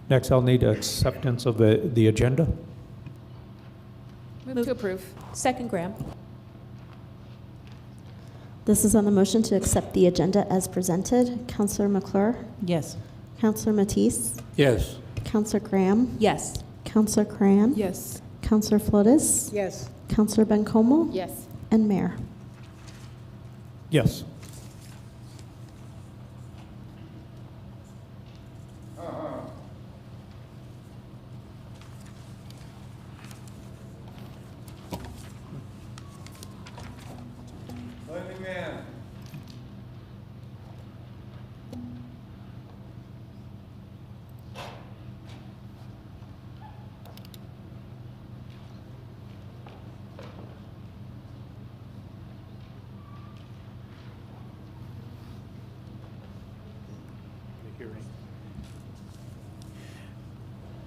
Next, I'll need acceptance of the agenda. Move to approve. Second, Graham. This is on the motion to accept the agenda as presented. Councillor McClure? Yes. Councillor Matisse? Yes. Councillor Graham? Yes. Councillor Cran? Yes. Councillor Flores? Yes. Councillor Bencomo? Yes. And Mayor. Yes.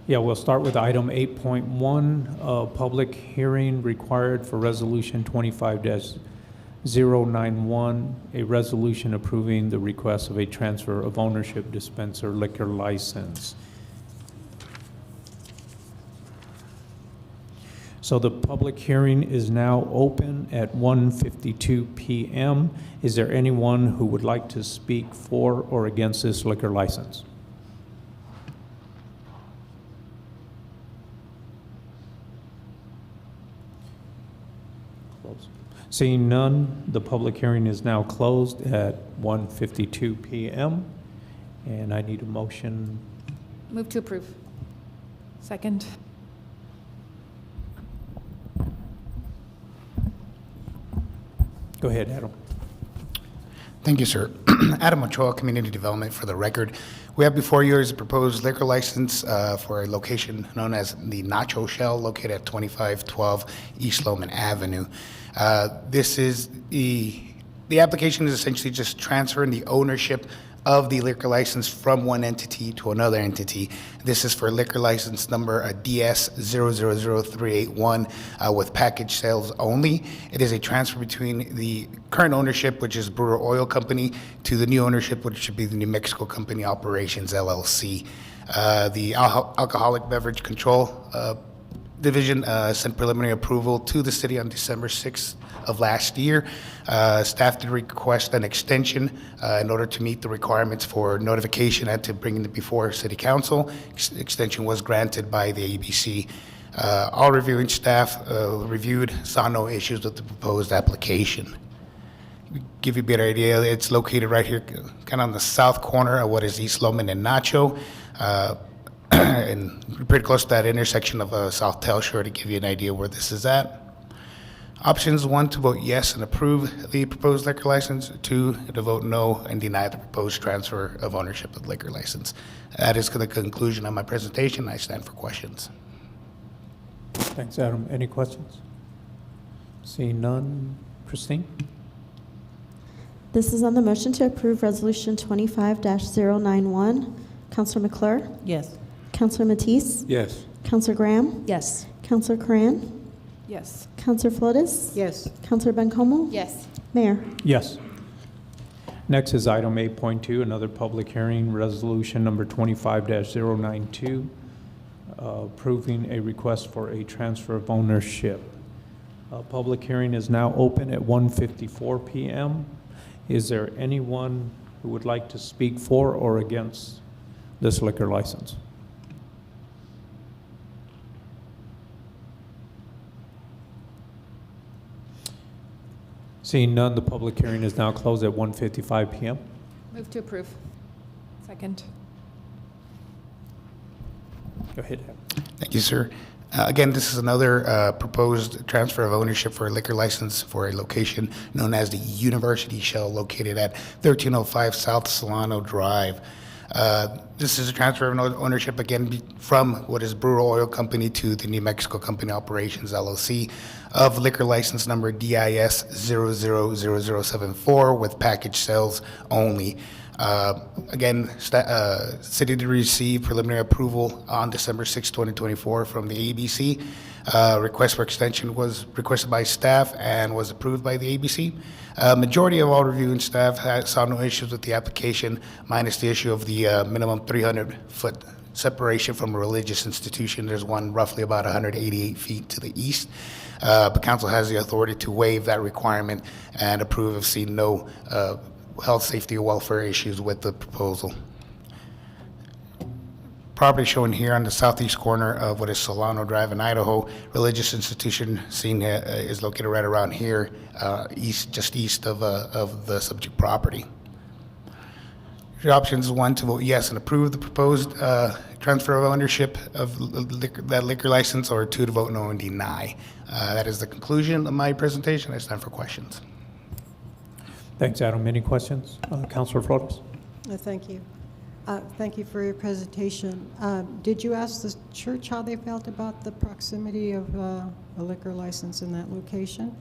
Yeah, we'll start with item 8.1, public hearing required for resolution 25-091, a resolution approving the request of a transfer of ownership dispenser liquor license. So the public hearing is now open at 1:52 p.m. Is there anyone who would like to speak for or against this liquor license? Seeing none, the public hearing is now closed at 1:52 p.m. And I need a motion. Move to approve. Second. Go ahead, Adam. Thank you, sir. Adam Ochoa, Community Development. For the record, we have before you is a proposed liquor license for a location known as the Nacho Shell, located at 2512 East Loman Avenue. This is the application is essentially just transferring the ownership of the liquor license from one entity to another entity. This is for liquor license number DS000381 with package sales only. It is a transfer between the current ownership, which is Brewer Oil Company, to the new ownership, which should be the New Mexico Company Operations LLC. The Alcoholic Beverage Control Division sent preliminary approval to the city on December 6th of last year. Staff did request an extension in order to meet the requirements for notification and to bring it before City Council. Extension was granted by the ABC. All reviewing staff reviewed, saw no issues with the proposed application. Give you a better idea, it's located right here, kind of on the south corner of what is East Loman and Nacho. And pretty close to that intersection of South Tail Shore, to give you an idea where this is at. Options: 1, to vote yes and approve the proposed liquor license. 2, to vote no and deny the proposed transfer of ownership of the liquor license. That is the conclusion of my presentation. I stand for questions. Thanks, Adam. Any questions? Seeing none. Christine? This is on the motion to approve resolution 25-091. Councillor McClure? Yes. Councillor Matisse? Yes. Councillor Graham? Yes. Councillor Cran? Yes. Councillor Flores? Yes. Councillor Bencomo? Yes. Mayor. Yes. Next is item 8.2, another public hearing, resolution number 25-092, approving a request for a transfer of ownership. Public hearing is now open at 1:54 p.m. Is there anyone who would like to speak for or against this liquor license? Seeing none, the public hearing is now closed at 1:55 p.m. Move to approve. Second. Go ahead. Thank you, sir. Again, this is another proposed transfer of ownership for a liquor license for a location known as the University Shell, located at 1305 South Solano Drive. This is a transfer of ownership, again, from what is Brewer Oil Company to the New Mexico Company Operations LLC of liquor license number DIS 000074 with package sales only. Again, city did receive preliminary approval on December 6, 2024 from the ABC. Request for extension was requested by staff and was approved by the ABC. Majority of all reviewing staff saw no issues with the application, minus the issue of the minimum 300-foot separation from a religious institution. There's one roughly about 188 feet to the east. But council has the authority to waive that requirement and approve if seen no health, safety, or welfare issues with the proposal. Property shown here on the southeast corner of what is Solano Drive in Idaho. Religious institution seen is located right around here, just east of the subject property. Your options is 1, to vote yes and approve the proposed transfer of ownership of that liquor license, or 2, to vote no and deny. That is the conclusion of my presentation. I stand for questions. Thanks, Adam. Any questions? Councilor Flores? Thank you. Thank you for your presentation. Did you ask the church how they felt about the proximity of a liquor license in that location?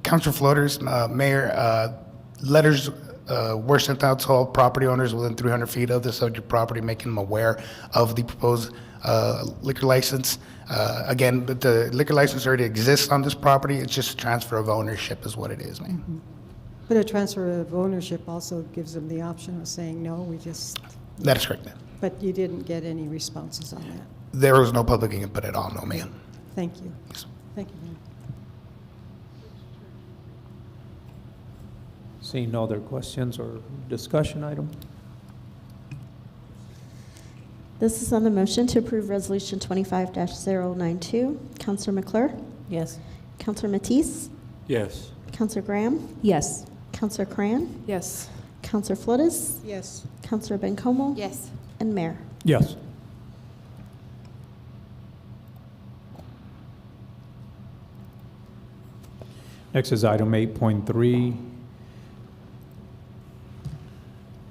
Councilor Flores, Mayor, letters were sent out to all property owners within 300 feet of the subject property, making them aware of the proposed liquor license. Again, the liquor license already exists on this property. It's just a transfer of ownership is what it is, ma'am. Mm-hmm. But a transfer of ownership also gives them the option of saying, no, we just... That is correct, ma'am. But you didn't get any responses on that? There was no public input at all, no, ma'am. Thank you. Thank you, ma'am. Seeing no other questions or discussion item? This is on the motion to approve Resolution 25-092. Counselor McClure? Yes. Counselor Matisse? Yes. Counselor Graham? Yes. Counselor Cran? Yes. Counselor Flores? Yes. Counselor Bencomo? Yes. And Mayor. Yes. Next is item 8.3,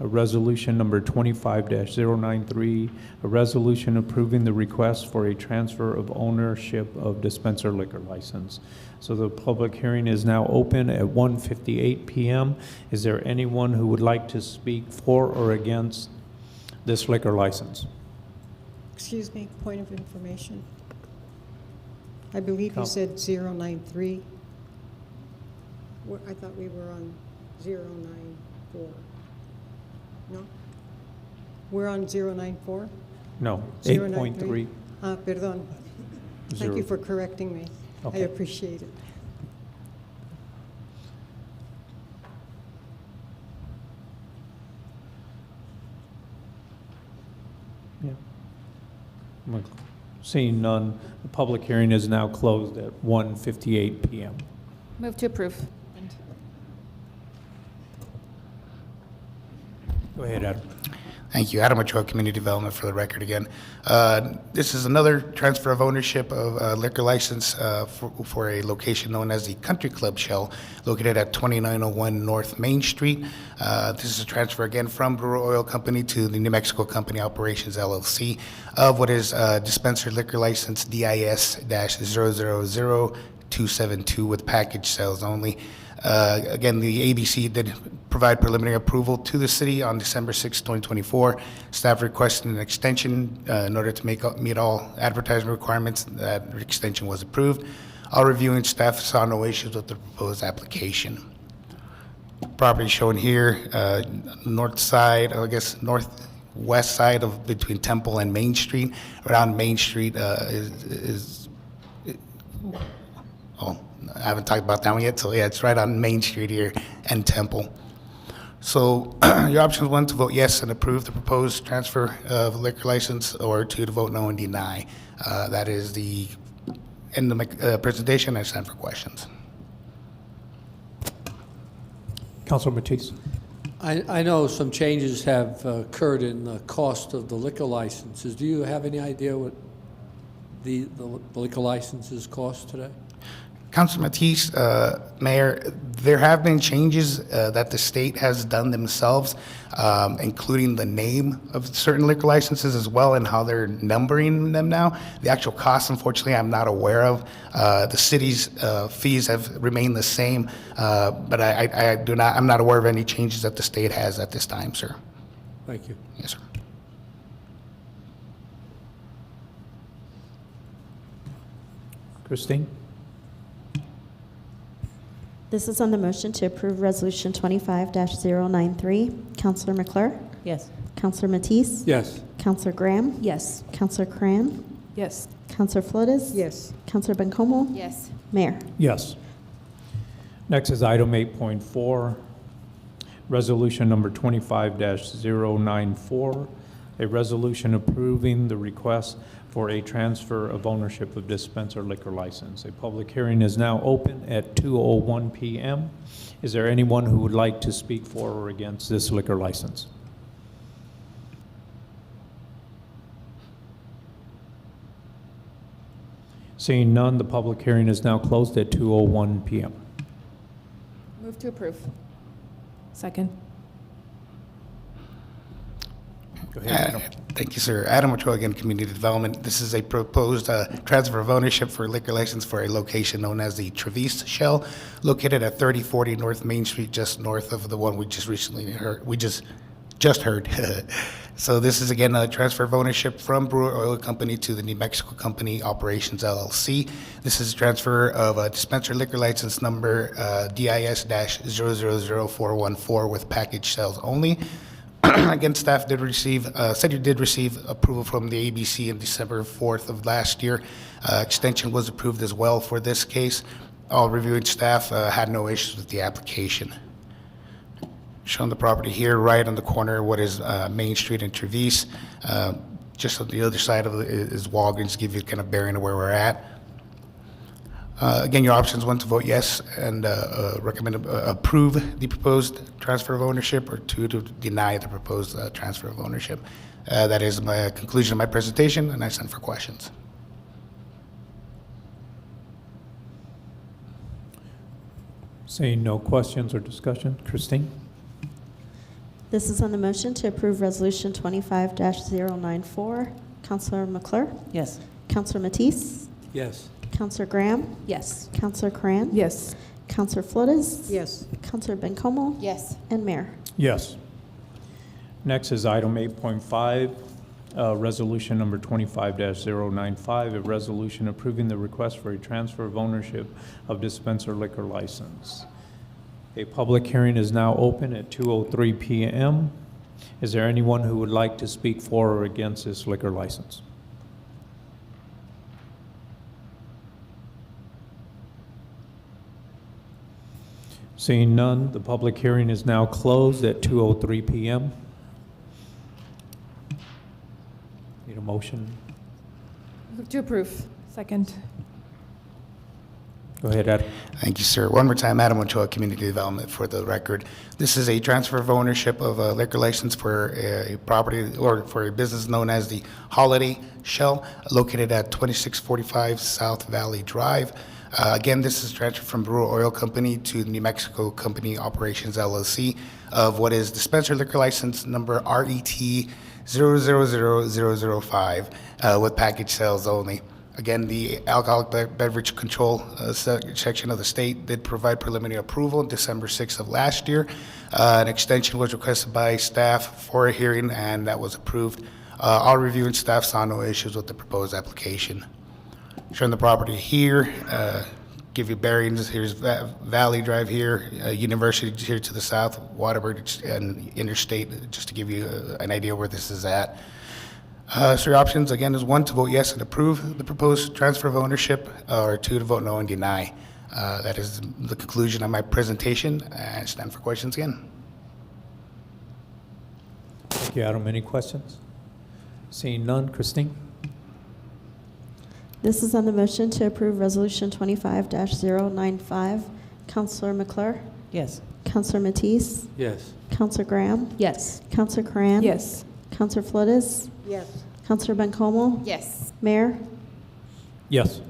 a resolution number 25-093, a resolution approving the request for a transfer of ownership of dispenser liquor license. So the public hearing is now open at 1:58 p.m. Is there anyone who would like to speak for or against this liquor license? Excuse me, point of information. I believe you said 093. I thought we were on 094. No? We're on 094? No, 093? 8.3. Perdón. Thank you for correcting me. Okay. I appreciate it. Yeah. Seeing none, the public hearing is now closed at 1:58 p.m. Move to approve. Go ahead, Adam. Thank you. Adam Ochoa, Community Development, for the record again. This is another transfer of ownership of a liquor license for a location known as the Country Club Shell, located at 2901 North Main Street. This is a transfer again from Brewer Oil Company to the New Mexico Company Operations LLC of what is dispenser liquor license DIS-000272 with package sales only. Again, the ABC did provide preliminary approval to the city on December 6, 2024. Staff requested an extension in order to meet all advertising requirements. That extension was approved. All reviewing staff saw no issues with the proposed application. Property shown here, north side, I guess northwest side of between Temple and Main Street. Around Main Street I haven't talked about that one yet, so yeah, it's right on Main Street here and Temple. So your options: 1, to vote yes and approve the proposed transfer of liquor license, or 2, to vote no and deny. That is the end of my presentation. I stand for questions. Councilor Matisse. I know some changes have occurred in the cost of the liquor licenses. Do you have any idea what the liquor licenses cost today? Councilor Matisse, Mayor, there have been changes that the state has done themselves, including the name of certain liquor licenses as well and how they're numbering them now. The actual cost, unfortunately, I'm not aware of. The city's fees have remained the same, but I'm not aware of any changes that the state has at this time, sir. Thank you. Yes, sir. Christine? This is on the motion to approve Resolution 25-093. Counselor McClure? Yes. Counselor Matisse? Yes. Counselor Graham? Yes. Counselor Cran? Yes. Counselor Flores? Yes. Counselor Bencomo? Yes. Mayor? Yes. Next is item 8.4, resolution number 25-094, a resolution approving the request for a transfer of ownership of dispenser liquor license. A public hearing is now open at 2:01 p.m. Is there anyone who would like to speak for or against this liquor license? Seeing none, the public hearing is now closed at 2:01 p.m. Move to approve. Second. Go ahead, Adam. Thank you, sir. Adam Ochoa, again, Community Development. This is a proposed transfer of ownership for a liquor license for a location known as the Cruces Shell, located at 3040 North Main Street, just north of the one we just recently heard. Just heard. So this is, again, a transfer of ownership from Brewer Oil Company to the New Mexico Company Operations, LLC. This is a transfer of a dispenser liquor license number DIS-000414 with package sales only. Again, staff did receive, said you did receive approval from the ABC on December 4th of last year. Extension was approved as well for this case. All reviewing staff had no issues with the application. Shown the property here, right on the corner, what is Main Street and Trevice. Just on the other side of it is Walgreens, give you kind of bearing of where we're at. Again, your options: 1, to vote yes and recommend approve the proposed transfer of ownership, or 2, to deny the proposed transfer of ownership. That is my conclusion of my presentation, and I stand for questions. Seeing no questions or discussion, Christine? This is on the motion to approve Resolution 25-094. Counselor McClure? Yes. Counselor Matisse? Yes. Counselor Graham? Yes. Counselor Cran? Yes. Counselor Flores? Yes. Counselor Bencomo? Yes. And Mayor? Yes. Next is item 8.5, resolution number 25-095, a resolution approving the request for a transfer of ownership of dispenser liquor license. A public hearing is now open at 2:03 p.m. Is there anyone who would like to speak for or against this liquor license? Seeing none, the public hearing is now closed at 2:03 p.m. Need a motion? Move to approve. Second. Go ahead, Adam. Thank you, sir. One more time, Adam Ochoa, Community Development, for the record. This is a transfer of ownership of a liquor license for a property, or for a business known as the Holiday Shell, located at 2645 South Valley Drive. Again, this is transferred from Brewer Oil Company to New Mexico Company Operations, LLC, of what is dispenser liquor license number RET 000005, with package sales only. Again, the Alcoholic Beverage Control section of the state did provide preliminary approval on December 6th of last year. An extension was requested by staff for a hearing, and that was approved. All reviewing staff saw no issues with the proposed application. Showing the property here, give you bearings. Here's Valley Drive here, University here to the south, Waterbury and Interstate, just to give you an idea where this is at. So your options, again, is 1, to vote yes and approve the proposed transfer of ownership, or 2, to vote no and deny. That is the conclusion of my presentation, and stand for questions again. Thank you, Adam. Any questions? Seeing none, Christine? This is on the motion to approve Resolution 25-095. Counselor McClure? Yes. Counselor Matisse? Yes. Counselor Graham? Yes. Counselor Cran? Yes. Counselor Flores? Yes. Counselor Bencomo? Yes. Mayor? Yes.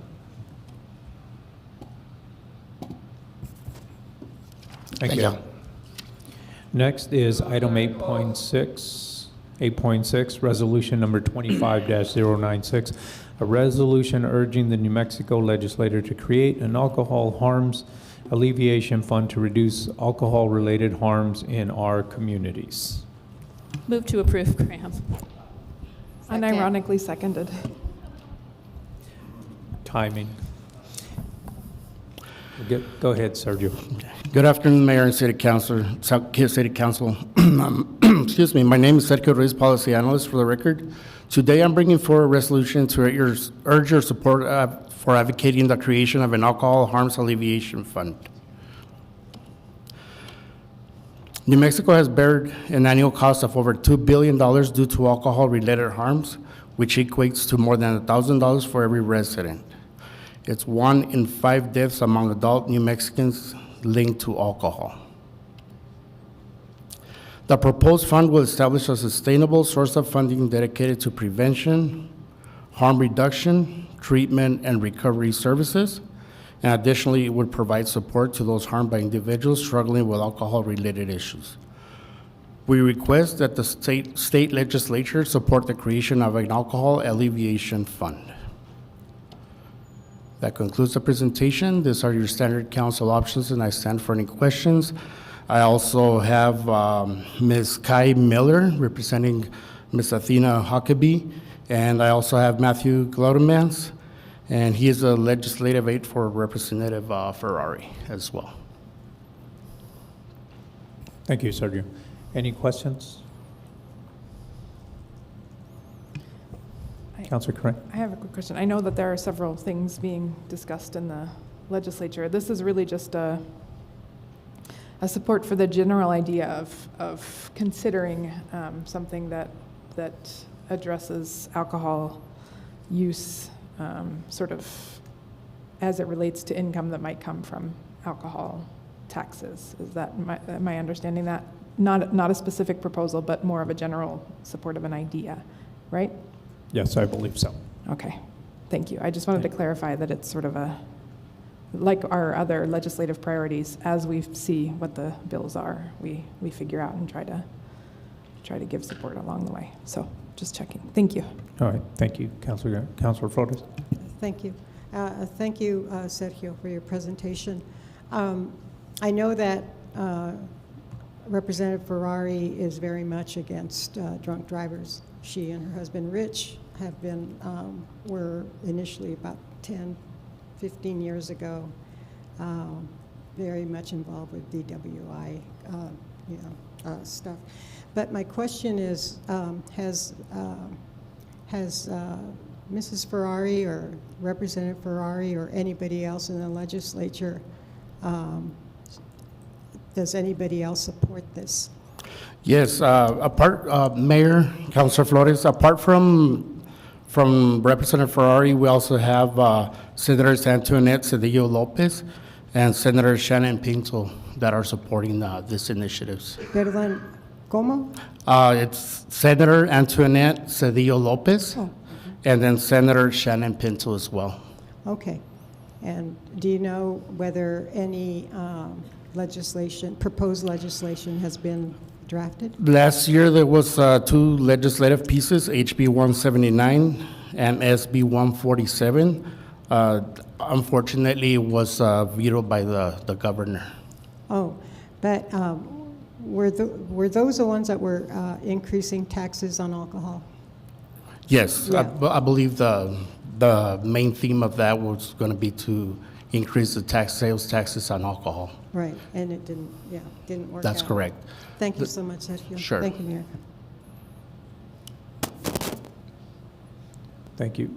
Thank you. Next is item 8.6, resolution number 25-096, a resolution urging the New Mexico legislature to create an alcohol harms alleviation fund to reduce alcohol-related harms in our communities. Move to approve, Graham. Unironically seconded. Timing. Go ahead, Sergio. Good afternoon, Mayor and City Council. City Council. Excuse me. My name is Sergio Ruiz, Policy Analyst for the record. Today, I'm bringing forward a resolution to urge your support for advocating the creation of an alcohol harms alleviation fund. New Mexico has bared an annual cost of over $2 billion due to alcohol-related harms, which equates to more than $1,000 for every resident. It's 1 in 5 deaths among adult New Mexicans linked to alcohol. The proposed fund will establish a sustainable source of funding dedicated to prevention, harm reduction, treatment, and recovery services. And additionally, it would provide support to those harmed by individuals struggling with alcohol-related issues. We request that the state legislature support the creation of an alcohol alleviation fund. That concludes the presentation. These are your standard council options, and I stand for any questions. I also have Ms. Kai Miller representing Ms. Athena Huckabee, and I also have Matthew Glodemans, and he is a legislative aide for Representative Ferrari as well. Thank you, Sergio. Any questions? Councilor Craig. I have a quick question. I know that there are several things being discussed in the legislature. This is really just a support for the general idea of considering something that addresses alcohol use sort of as it relates to income that might come from alcohol taxes. Is that, am I understanding that? Not a specific proposal, but more of a general support of an idea, right? Yes, I believe so. Okay, thank you. I just wanted to clarify that it's sort of like our other legislative priorities, as we see what the bills are, we figure out and try to give support along the way. So just checking. Thank you. All right, thank you, Councilor Flores. Thank you. Thank you, Sergio, for your presentation. I know that Representative Ferrari is very much against drunk drivers. She and her husband, Rich, have been, were initially about 10, 15 years ago, very much involved with DWI, stuff. But my question is, has Mrs. Ferrari or Representative Ferrari or anybody else in the legislature, does anybody else support this? Yes, Mayor, Councilor Flores, apart from Representative Ferrari, we also have Senators Antoinette Cedillo Lopez and Senator Shannon Pinto that are supporting this initiatives. Perdón, ¿cómo? It's Senator Antoinette Cedillo Lopez and then Senator Shannon Pinto as well. Okay. And do you know whether any proposed legislation has been drafted? Last year, there was 2 legislative pieces, HB 179 and SB 147. Unfortunately, it was vetoed by the governor. Oh, but were those the ones that were increasing taxes on alcohol? Yes, Yeah. I believe the main theme of that was going to be to increase the sales taxes on alcohol. Right, and it didn't work out. That's correct. Thank you so much, Sergio. Sure. Thank you, Mayor. Thank you.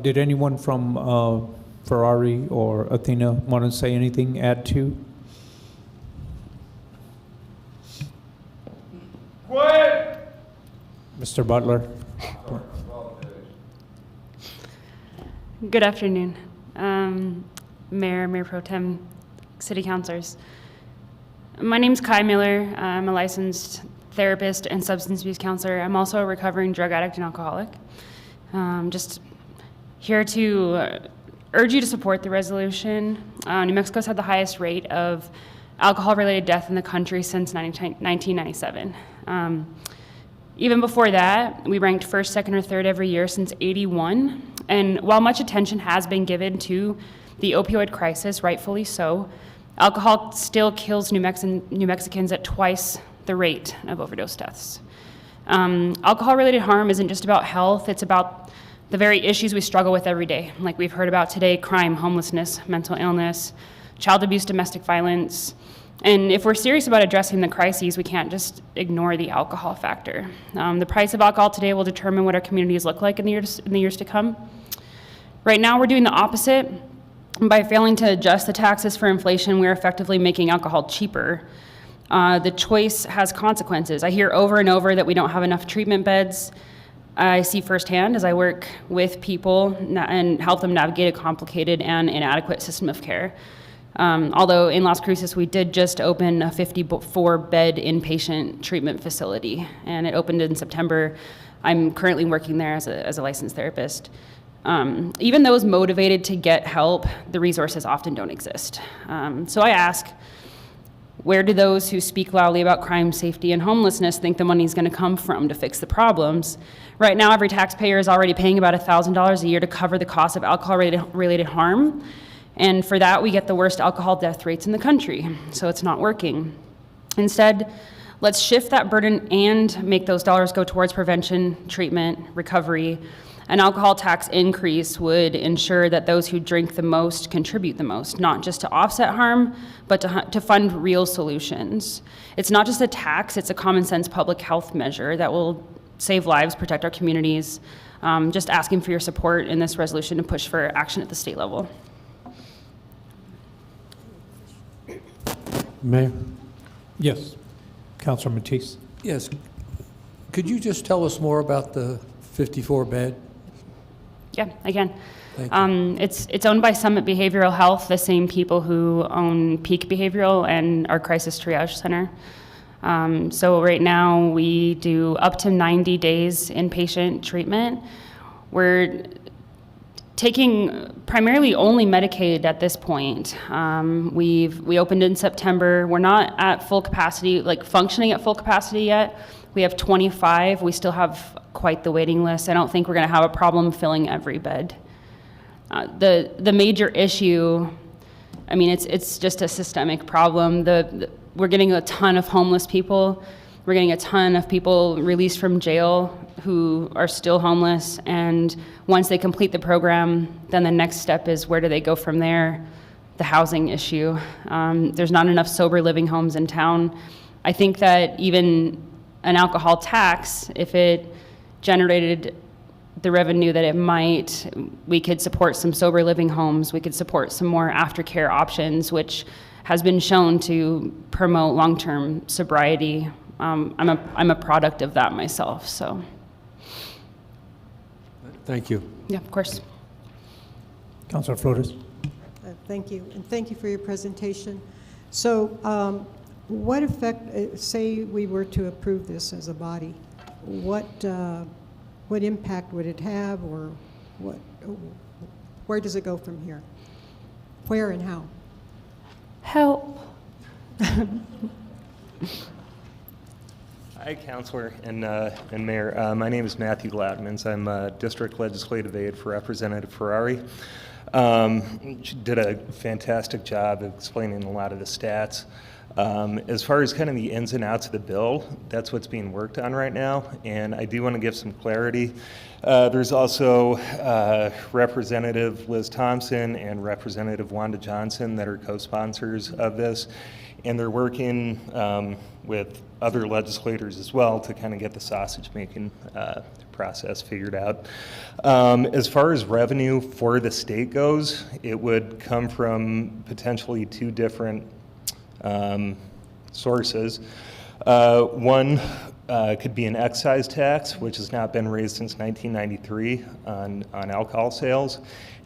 Did anyone from Ferrari or Athena want to say anything, add to? Quiet! Mr. Butler. Good afternoon, Mayor Pro Tem, City Councilors. My name's Kai Miller. I'm a licensed therapist and substance abuse counselor. I'm also a recovering drug addict and alcoholic. Just here to urge you to support the resolution. New Mexico's had the highest rate of alcohol-related death in the country since 1997. Even before that, we ranked first, second, or third every year since '81. And while much attention has been given to the opioid crisis, rightfully so, alcohol still kills New Mexicans at twice the rate of overdose deaths. Alcohol-related harm isn't just about health, it's about the very issues we struggle with every day, like we've heard about today: crime, homelessness, mental illness, child abuse, domestic violence. And if we're serious about addressing the crises, we can't just ignore the alcohol factor. The price of alcohol today will determine what our communities look like in the years to come. Right now, we're doing the opposite. By failing to adjust the taxes for inflation, we're effectively making alcohol cheaper. The choice has consequences. I hear over and over that we don't have enough treatment beds. I see firsthand as I work with people and help them navigate a complicated and inadequate system of care. Although in Las Cruces, we did just open a 54-bed inpatient treatment facility, and it opened in September. I'm currently working there as a licensed therapist. Even those motivated to get help, the resources often don't exist. So I ask, where do those who speak loudly about crime, safety, and homelessness think the money is going to come from to fix the problems? Right now, every taxpayer is already paying about $1,000 a year to cover the cost of alcohol-related harm. And for that, we get the worst alcohol death rates in the country. So it's not working. Instead, let's shift that burden and make those dollars go towards prevention, treatment, recovery. An alcohol tax increase would ensure that those who drink the most contribute the most, not just to offset harm, but to fund real solutions. It's not just a tax, it's a common sense public health measure that will save lives, protect our communities. Just asking for your support in this resolution to push for action at the state level. Mayor? Yes. Councilor Matisse? Yes. Could you just tell us more about the 54-bed? Yeah, I can. Thank you. It's owned by Summit Behavioral Health, the same people who own Peak Behavioral and our Crisis Triage Center. So right now we do up to 90 days inpatient treatment. We're taking primarily only Medicaid at this point. We opened in September. We're not at full capacity, like functioning at full capacity yet. We have 25. We still have quite the waiting list. I don't think we're going to have a problem filling every bed. The major issue, I mean, it's just a systemic problem. We're getting a ton of homeless people. We're getting a ton of people released from jail who are still homeless, and once they complete the program, then the next step is where do they go from there? The housing issue. There's not enough sober living homes in town. I think that even an alcohol tax, if it generated the revenue that it might, we could support some sober living homes, we could support some more aftercare options, which has been shown to promote long-term sobriety. I'm a product of that myself, so. Thank you. Yeah, of course. Councilor Flores? Thank you, and thank you for your presentation. So what effect, say we were to approve this as a body, what impact would it have, or where does it go from here? Where and how? Help. Hi, Councilor and Mayor. My name is Matthew Gladmans. I'm a District Legislative Aide for Representative Ferrari. She did a fantastic job of explaining a lot of the stats. As far as kind of the ins and outs of the bill, that's what's being worked on right now, and I do want to give some clarity. There's also Representative Liz Thompson and Representative Wanda Johnson that are co-sponsors of this, and they're working with other legislators as well to kind of get the sausage-making process figured out. As far as revenue for the state goes, it would come from potentially two different sources. One could be an excise tax, which has not been raised since 1993 on alcohol sales,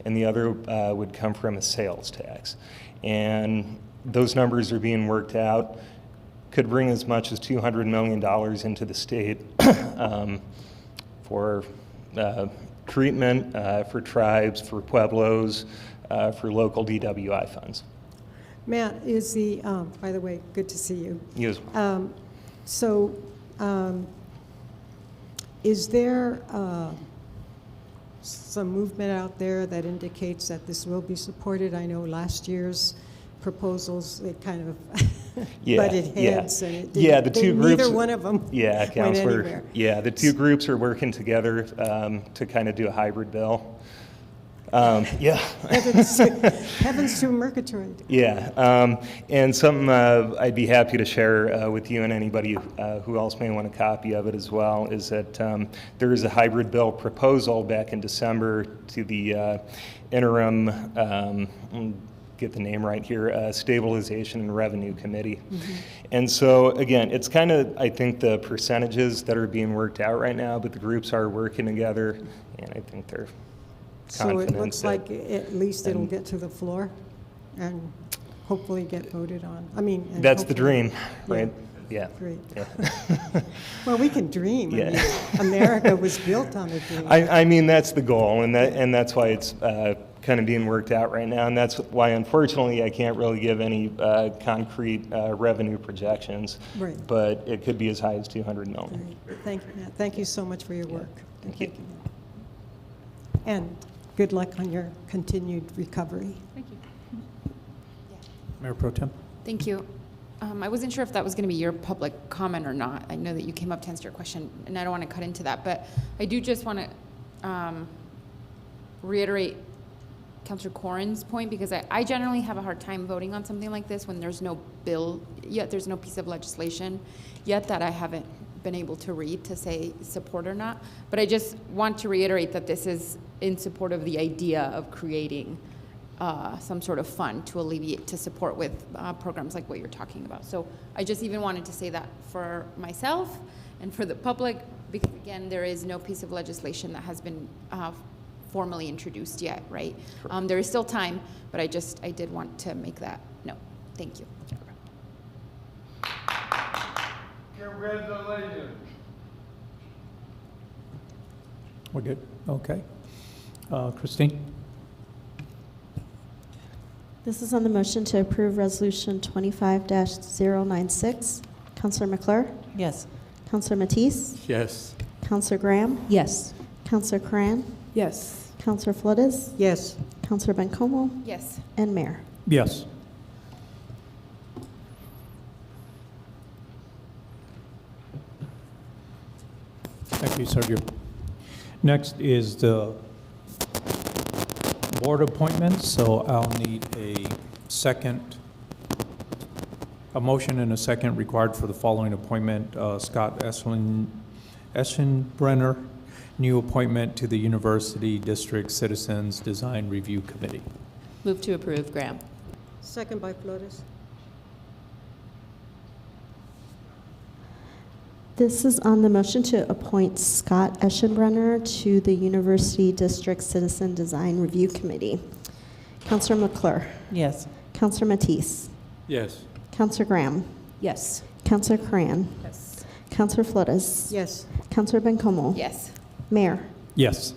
and the other would come from a sales tax. And those numbers are being worked out. Could bring as much as $200 million into the state for treatment, for tribes, for pueblos, for local DWI funds. Matt, is the, by the way, good to see you. You as well. So, is there some movement out there that indicates that this will be supported? I know last year's proposals, they kind of butted heads, and it didn't, the two groups. neither one of them went Counselor. anywhere. Yeah, the two groups are working together to kind of do a hybrid bill. Heavens to Murgatroyd. Yeah, and something I'd be happy to share with you and anybody who else may want a copy of it as well is that there is a hybrid bill proposal back in December to the interim, get the name right here, Stabilization and Revenue Committee. And so again, it's kind of, I think, the percentages that are being worked out right now, but the groups are working together, and I think they're So it looks like at least it'll get to the floor and hopefully get voted on. I mean, and that's the hopefully- dream, right? Yeah. Great. Yeah. Well, we can dream. I Yeah. mean, America was built on a dream. I mean, that's the goal, and that's why it's kind of being worked out right now, and that's why, unfortunately, I can't really give any concrete revenue projections. Right. But it could be as high as 200 million. Great. Thank you, Matt. Thank you so much for your work. Thank you. And good luck on your continued recovery. Thank you. Mayor Pro Tem. Thank you. I wasn't sure if that was going to be your public comment or not. I know that you came up to answer your question, and I don't want to cut into that, but I do just want to reiterate Councillor Corrin's point, because I generally have a hard time voting on something like this when there's no bill yet, there's no piece of legislation yet that I haven't been able to read to say support or not. But I just want to reiterate that this is in support of the idea of creating some sort of fund to alleviate, to support with programs like what you're talking about. So I just even wanted to say that for myself and for the public, because again, there is no piece of legislation that has been formally introduced yet, right? There is still time, but I did want to make that note. Thank you. Congratulations. We're good? Okay. Christine? This is on the motion to approve Resolution 25-096. Counselor McClure? Yes. Counselor Matisse? Yes. Counselor Graham? Yes. Counselor Cran? Yes. Counselor Flores? Yes. Counselor Bencomo? Yes. And Mayor. Yes. Thank you, Sergio. Next is the board appointments, so I'll need a motion and a second required for the following appointment. Scott Eschenbrenner, new appointment to the University District Citizens Design Review Committee. Move to approve, Graham. Second by Flores. This is on the motion to appoint Scott Eschenbrenner to the University District Citizen Design Review Committee. Counselor McClure? Yes. Counselor Matisse? Yes. Counselor Graham? Yes. Counselor Cran? Yes. Counselor Flores? Yes. Counselor Bencomo? Yes. Mayor? Yes.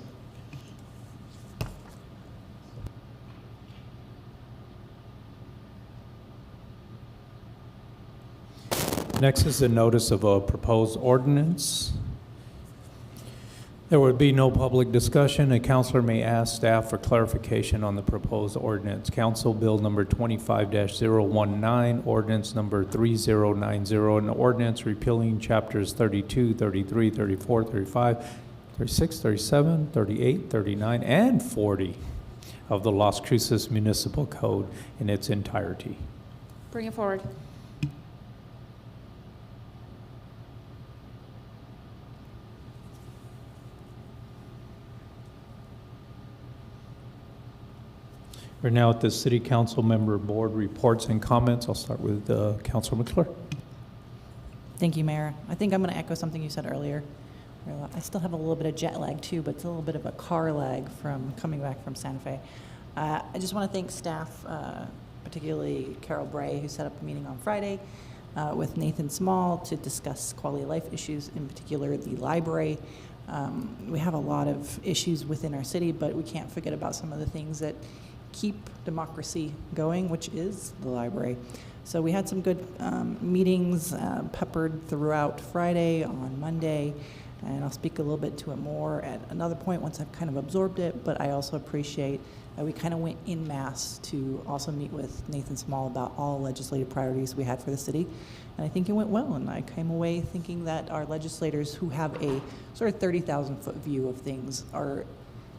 Next is the notice of a proposed ordinance. There would be no public discussion. A counselor may ask staff for clarification on the proposed ordinance. Council Bill number 25-019, ordinance number 3090, an ordinance repealing chapters 32, 33, 34, 35, 36, 37, 38, 39, and 40 of the Las Cruces Municipal Code in its entirety. Bring it forward. We're now at the City Council Member Board reports and comments. I'll start with Councilor McClure. Thank you, Mayor. I think I'm going to echo something you said earlier. I still have a little bit of jet lag too, but it's a little bit of a car lag from coming back from Santa Fe. I just want to thank staff, particularly Carol Bray, who set up a meeting on Friday with Nathan Small to discuss quality of life issues, in particular the library. We have a lot of issues within our city, but we can't forget about some of the things that keep democracy going, which is the library. So we had some good meetings peppered throughout Friday, on Monday, and I'll speak a little bit to it more at another point once I've kind of absorbed it, but I also appreciate that we kind of went en masse to also meet with Nathan Small about all legislative priorities we had for the city. And I think it went well, and I came away thinking that our legislators who have a sort of 30,000-foot view of things are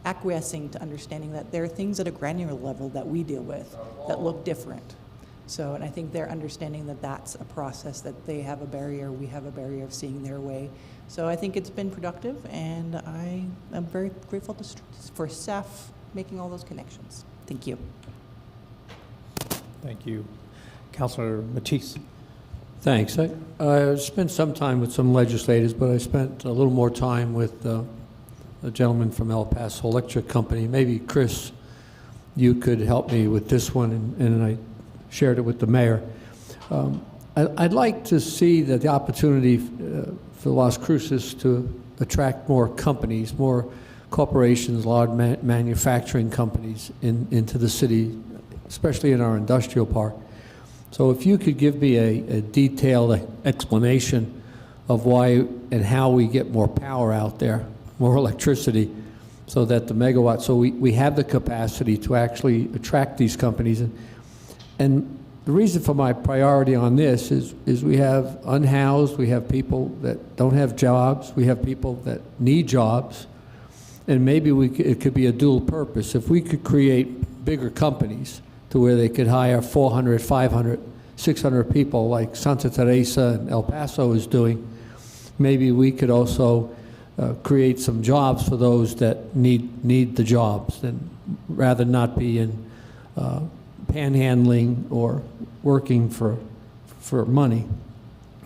acquiescing to understanding that there are things at a granular level that we deal with that look different. So, and I think they're understanding that that's a process, that they have a barrier, we have a barrier of seeing their way. So I think it's been productive, and I am very grateful for staff making all those connections. Thank you. Thank you. Councilor Matisse. Thanks. I spent some time with some legislators, but I spent a little more time with a gentleman from El Paso Electric Company. Maybe, Chris, you could help me with this one, and I shared it with the mayor. I'd like to see that the opportunity for Las Cruces to attract more companies, more corporations, large manufacturing companies into the city, especially in our industrial park. So if you could give me a detailed explanation of why and how we get more power out there, more electricity, so that the megawatts, so we have the capacity to actually attract these companies. And the reason for my priority on this is we have unhoused, we have people that don't have jobs, we have people that need jobs, and maybe it could be a dual purpose. If we could create bigger companies to where they could hire 400, 500, 600 people like Santa Teresa and El Paso is doing, maybe we could also create some jobs for those that need the jobs, and rather not be in panhandling or working for money,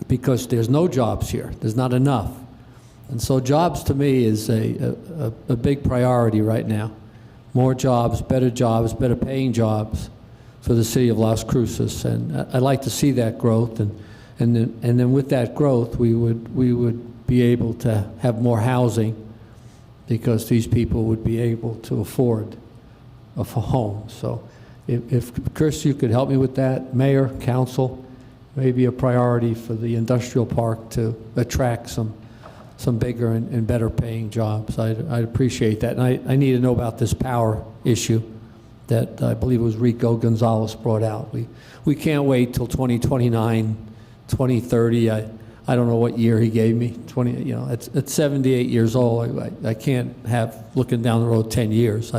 because there's no jobs here. There's not enough. And so jobs to me is a big priority right now. More jobs, better paying jobs for the city of Las Cruces. And I'd like to see that growth. And then with that growth, we would be able to have more housing, because these people would be able to afford a home. So if Chris, you could help me with that, Mayor, Council, maybe a priority for the industrial park to attract some bigger and better paying jobs. I'd appreciate that. And I need to know about this power issue that I believe it was Rico Gonzalez brought out. We can't wait till 2029, 2030. I don't know what year he gave me. At 78 years old, I can't have looking down the road 10 years.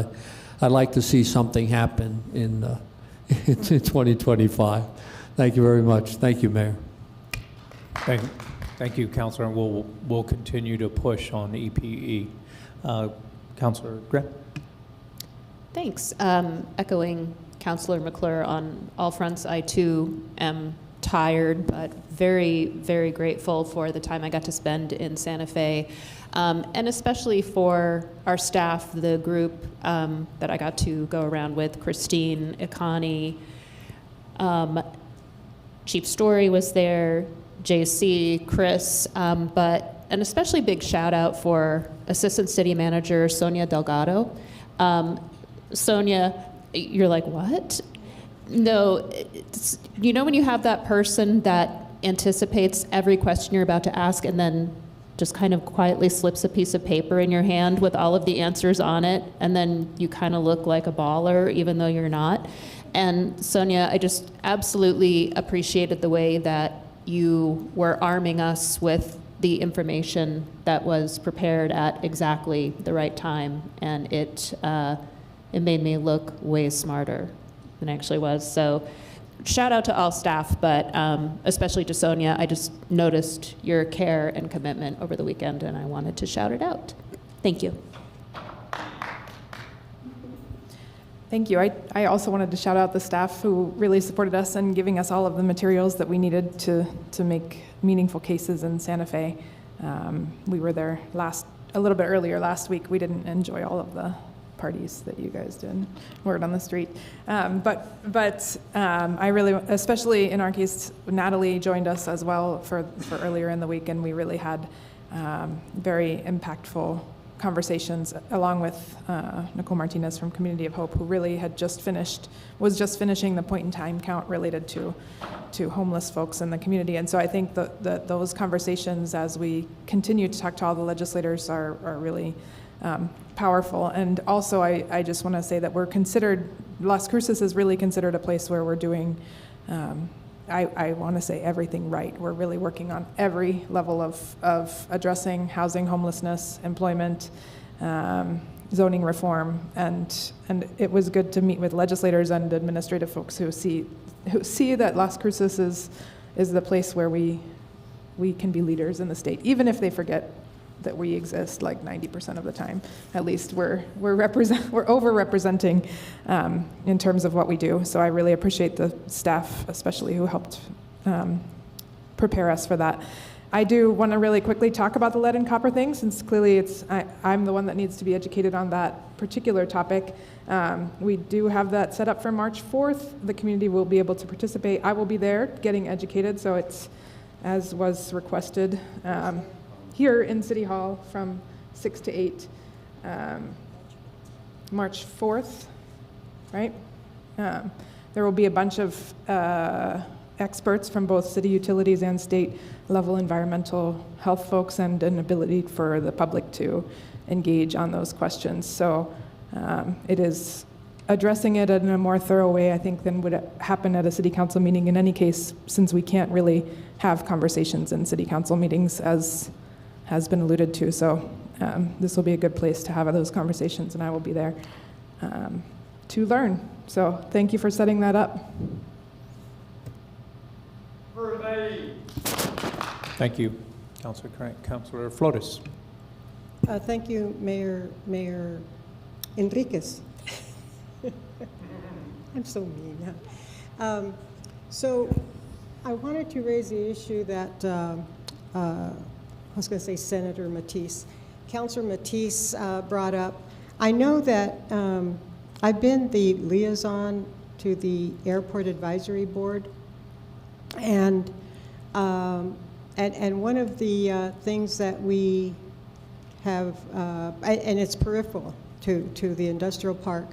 I'd like to see something happen in 2025. Thank you very much. Thank you, Mayor. Thank you, Councilor. And we'll continue to push on EPE. Councilor Graham. Thanks. Echoing Councilor McClure on all fronts, I too am tired, but very, very grateful for the time I got to spend in Santa Fe, and especially for our staff, the group that I got to go around with, Christine, Ikani, Chief Story was there, JC, Chris, but an especially big shout out for Assistant City Manager Sonia Delgado. Sonia, you're like, what? No, you know when you have that person that anticipates every question you're about to ask and then just kind of quietly slips a piece of paper in your hand with all of the answers on it, and then you kind of look like a baller even though you're not. And Sonia, I just absolutely appreciated the way that you were arming us with the information that was prepared at exactly the right time, and it made me look way smarter than I actually was. So shout out to all staff, but especially to Sonia. I just noticed your care and commitment over the weekend, and I wanted to shout it out. Thank you. Thank you. I also wanted to shout out the staff who really supported us in giving us all of the materials that we needed to make meaningful cases in Santa Fe. We were there a little bit earlier last week. We didn't enjoy all of the parties that you guys did, word on the street. But I really, especially in our case, Natalie joined us as well for earlier in the week, and we really had very impactful conversations along with Nicole Martinez from Community of Hope, who really was just finishing the point in time count related to homeless folks in the community. And so I think that those conversations, as we continue to talk to all the legislators, are really powerful. And also, I just want to say that Las Cruces is really considered a place where we're doing, I want to say, everything right. We're really working on every level of addressing housing, homelessness, employment, zoning reform, and it was good to meet with legislators and administrative folks who see that Las Cruces is the place where we can be leaders in the state, even if they forget that we exist like 90% of the time. At least we're over-representing in terms of what we do. So I really appreciate the staff, especially who helped prepare us for that. I do want to really quickly talk about the lead and copper thing, since clearly I'm the one that needs to be educated on that particular topic. We do have that set up for March 4th. The community will be able to participate. I will be there getting educated, so it's as was requested. Here in City Hall from 6 to 8, March 4th, right? There will be a bunch of experts from both city utilities and state level environmental health folks, and an ability for the public to engage on those questions. So it is addressing it in a more thorough way, I think, than would happen at a city council meeting in any case, since we can't really have conversations in city council meetings, as has been alluded to. So this will be a good place to have those conversations, and I will be there to learn. So thank you for setting that up. Thank you, Councilor Crank. Councilor Flores. Thank you, Mayor Enriquez. I'm so mean. Huh? So I wanted to raise the issue that I was going to say Senator Matisse. Councilor Matisse brought up. I know that I've been the liaison to the Airport Advisory Board, and one of the things that we have, and it's peripheral to the industrial park,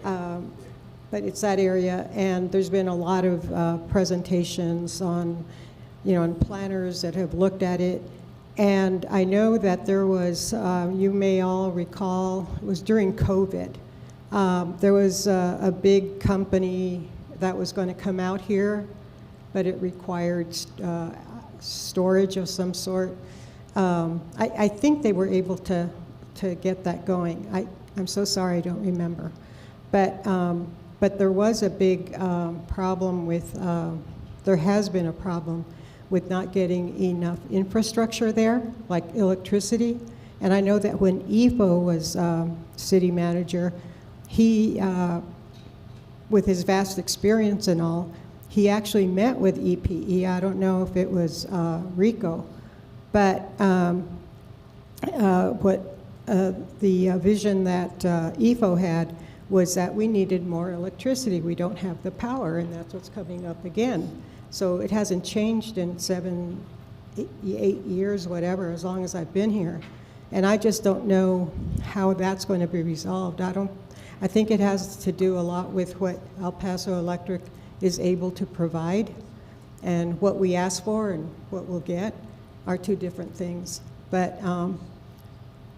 but it's that area, and there's been a lot of presentations on, and planners that have looked at it. And I know that there was, you may all recall, it was during COVID, there was a big company that was going to come out here, but it required storage of some sort. I think they were able to get that going. I'm so sorry, I don't remember. But there was a big problem with, there has been a problem with not getting enough infrastructure there, like electricity. And I know that when Ivo was city manager, he, with his vast experience and all, he actually met with EPE. I don't know if it was Rico, but what the vision that Ivo had was that we needed more electricity. We don't have the power, and that's what's coming up again. So it hasn't changed in 7, 8 years, whatever, as long as I've been here. And I just don't know how that's going to be resolved. I think it has to do a lot with what El Paso Electric is able to provide, and what we ask for and what we'll get are two different things. But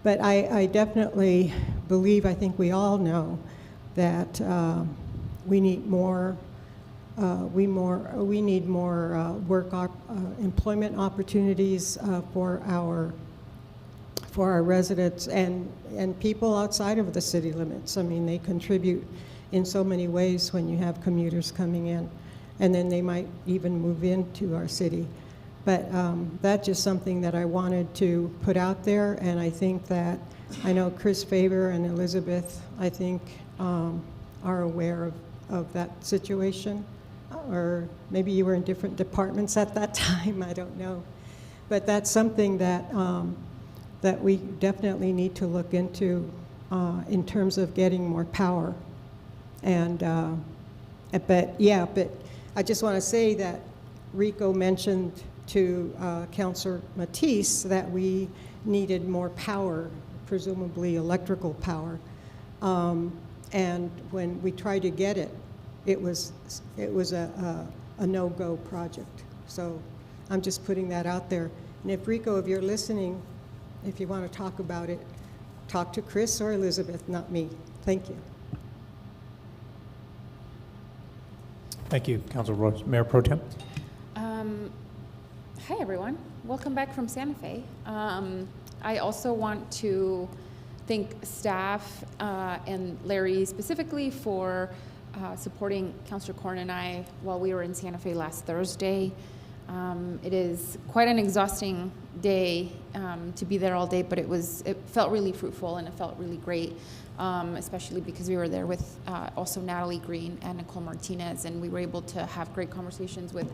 I definitely believe, I think we all know that we need more employment opportunities for our residents and people outside of the city limits. I mean, they contribute in so many ways when you have commuters coming in, and then they might even move into our city. But that's just something that I wanted to put out there, and I think that, I know Chris Faber and Elizabeth, I think, are aware of that situation. Or maybe you were in different departments at that time, I don't know. But that's something that, that we definitely need to look into in terms of getting more power. And, but I just want to say that Rico mentioned to Councilor Matisse that we needed more power presumably electrical power. And when we tried to get it, it was a no-go project. So I'm just putting that out there. And if Rico, if you're listening, if you want to talk about it, talk to Chris or Elizabeth, not me. Thank you. Thank you, Councilor Royce. Mayor Pro Tem? Hi, everyone. Welcome back from Santa Fe. I also want to thank staff and Larry specifically for supporting Councilor Corn and I while we were in Santa Fe last Thursday. It is quite an exhausting day to be there all day, but it felt really fruitful and it felt really great, especially because we were there with also Natalie Green and Nicole Martinez, and we were able to have great conversations with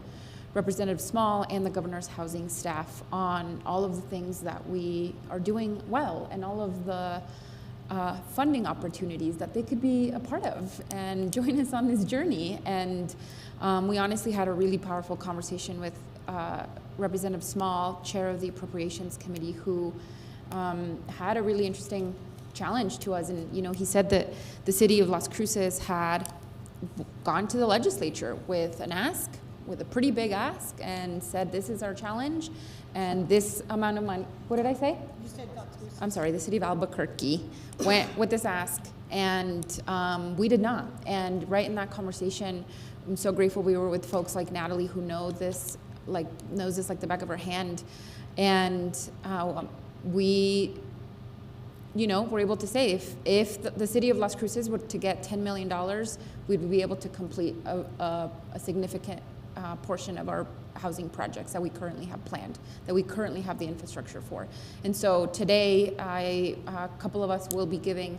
Representative Small and the governor's housing staff on all of the things that we are doing well and all of the funding opportunities that they could be a part of and join us on this journey. And we honestly had a really powerful conversation with Representative Small, chair of the Appropriations Committee, who had a really interesting challenge to us. And he said that the city of Las Cruces had gone to the legislature with a pretty big ask, and said, this is our challenge, and this amount of money. What did I say? You said Las Cruces. I'm sorry, the city of Albuquerque went with this ask, and we did not. And right in that conversation, I'm so grateful we were with folks like Natalie, who knows this like the back of her hand. And we, were able to say, if the city of Las Cruces were to get $10 million, we'd be able to complete a significant portion of our housing projects that we currently have planned, that we currently have the infrastructure for. And so today, a couple of us will be giving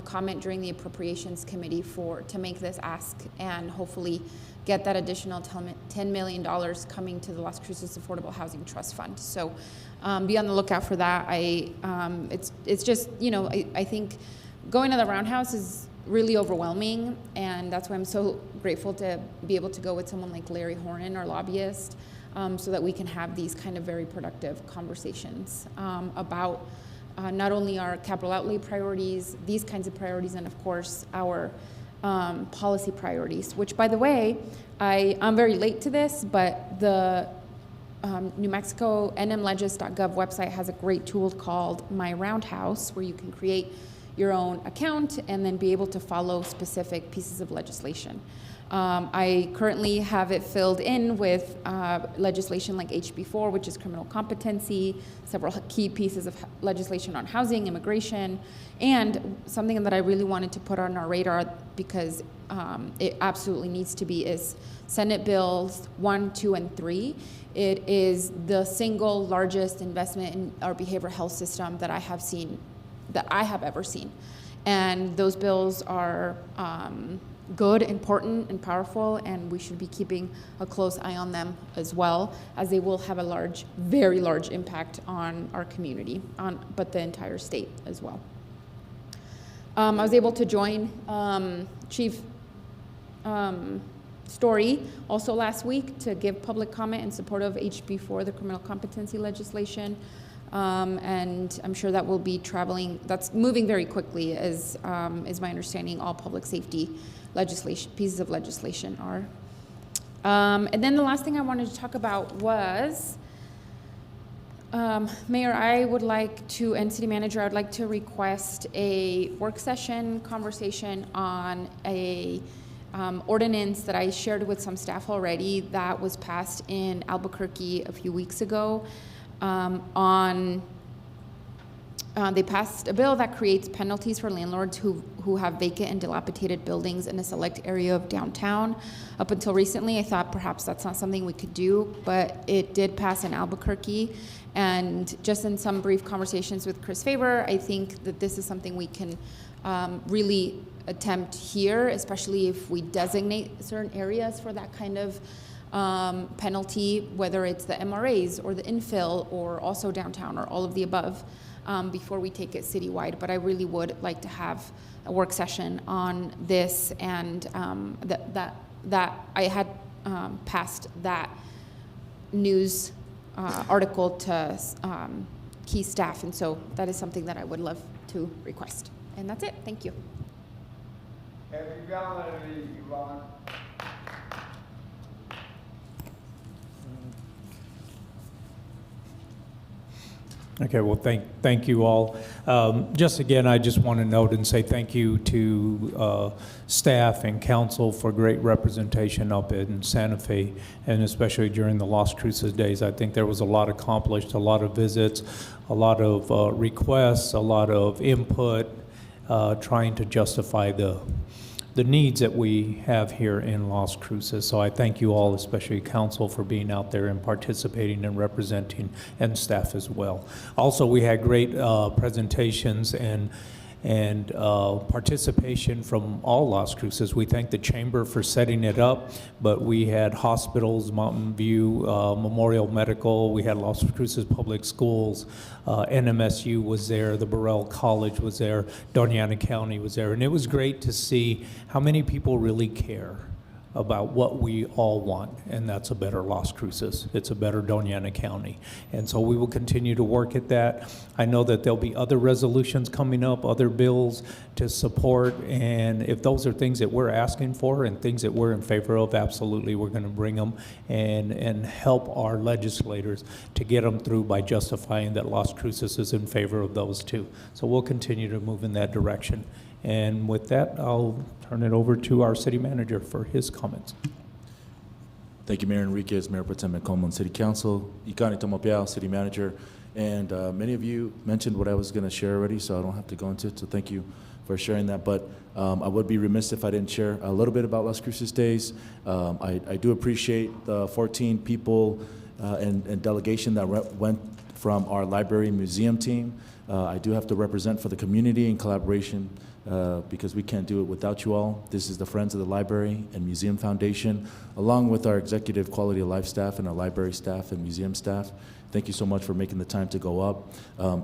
comment during the Appropriations Committee to make this ask and hopefully get that additional $10 million coming to the Las Cruces Affordable Housing Trust Fund. So be on the lookout for that. It's just, I think going to the Roundhouse is really overwhelming, and that's why I'm so grateful to be able to go with someone like Larry Hornan, our lobbyist, so that we can have these kind of very productive conversations about not only our capital outlay priorities, these kinds of priorities, and of course our policy priorities, which, by the way, I'm very late to this, but the New Mexico nmlegis.gov website has a great tool called My Roundhouse, where you can create your own account and then be able to follow specific pieces of legislation. I currently have it filled in with legislation like HB4, which is criminal competency, several key pieces of legislation on housing, immigration, and something that I really wanted to put on our radar because it absolutely needs to be is Senate Bills 1, 2, and 3. It is the single largest investment in our behavioral health system that I have ever seen. And those bills are good, important, and powerful, and we should be keeping a close eye on them as well, as they will have a very large impact on our community, but the entire state as well. I was able to join Chief Story also last week to give public comment in support of HB4, the criminal competency legislation. And I'm sure that will be that's moving very quickly, as is my understanding all public safety pieces of legislation are. And then the last thing I wanted to talk about was, Mayor, and City Manager, I would like to request a work session conversation on a ordinance that I shared with some staff already that was passed in Albuquerque a few weeks ago. They passed a bill that creates penalties for landlords who have vacant and dilapidated buildings in a select area of downtown. Up until recently, I thought perhaps that's not something we could do, but it did pass in Albuquerque. And just in some brief conversations with Chris Faber, I think that this is something we can really attempt here, especially if we designate certain areas for that kind of penalty, whether it's the MRAs or the infill or also downtown or all of the above, before we take it citywide. But I really would like to have a work session on this, and that I had passed that news article to key staff. And so that is something that I would love to request. And that's it. Thank you. Okay, well, thank you all. Just again, I just want to note and say thank you to staff and council for great representation up in Santa Fe, and especially during the Las Cruces days. I think there was a lot accomplished, a lot of visits, a lot of requests, a lot of input, trying to justify the needs that we have here in Las Cruces. So I thank you all, especially council, for being out there and participating and representing, and staff as well. Also, we had great presentations and participation from all Las Cruces. We thank the chamber for setting it up, but we had hospitals, Mountain View Memorial Medical, we had Las Cruces Public Schools, NMSU was there, the Burrell College was there, Doña Ana County was there, and it was great to see how many people really care about what we all want, and that's a better Las Cruces. It's a better Doña Ana County. And so we will continue to work at that. I know that there'll be other resolutions coming up, other bills to support, and if those are things that we're asking for and things that we're in favor of, absolutely we're going to bring them and help our legislators to get them through by justifying that Las Cruces is in favor of those too. So we'll continue to move in that direction. And with that, I'll turn it over to our city manager for his comments. Thank you, Mayor Enriquez, Mayor Pro Tem Coleman, City Council, Ikani Tomopiao, City Manager, and many of you mentioned what I was going to share already, so I don't have to go into it, so thank you for sharing that. But I would be remiss if I didn't share a little bit about Las Cruces Days. I do appreciate the 14 people and delegation that went from our library museum team. I do have to represent for the community in collaboration because we can't do it without you all. This is the Friends of the Library and Museum Foundation, along with our executive quality of life staff and our library staff and museum staff. Thank you so much for making the time to go up.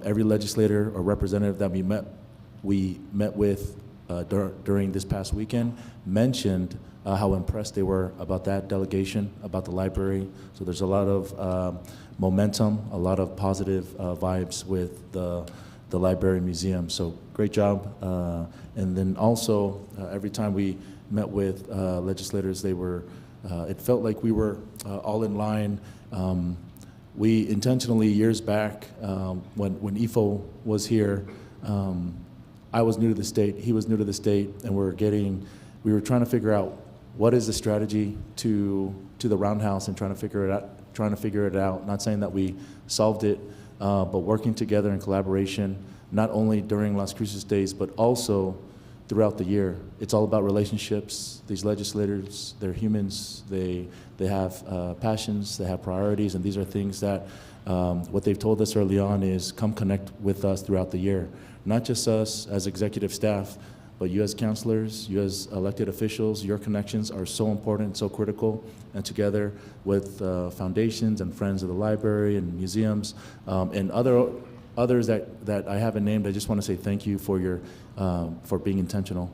Every legislator or representative that we met with during this past weekend mentioned how impressed they were about that delegation, about the library. So there's a lot of momentum, a lot of positive vibes with the library museum. So great job. And then also, every time we met with legislators, they were, it felt like we were all in line. We intentionally, years back, when EFO was here, I was new to the state, he was new to the state, and we were trying to figure out what is the strategy to the roundhouse and trying to figure it out. Not saying that we solved it, but working together in collaboration, not only during Las Cruces Days, but also throughout the year. It's all about relationships. These legislators, they're humans. They have passions, they have priorities, and these are things that what they've told us early on is come connect with us throughout the year. Not just us as executive staff, but you as counselors, you as elected officials, your connections are so important, so critical, and together with foundations and Friends of the Library and museums and others that I haven't named, I just want to say thank you for your for being intentional.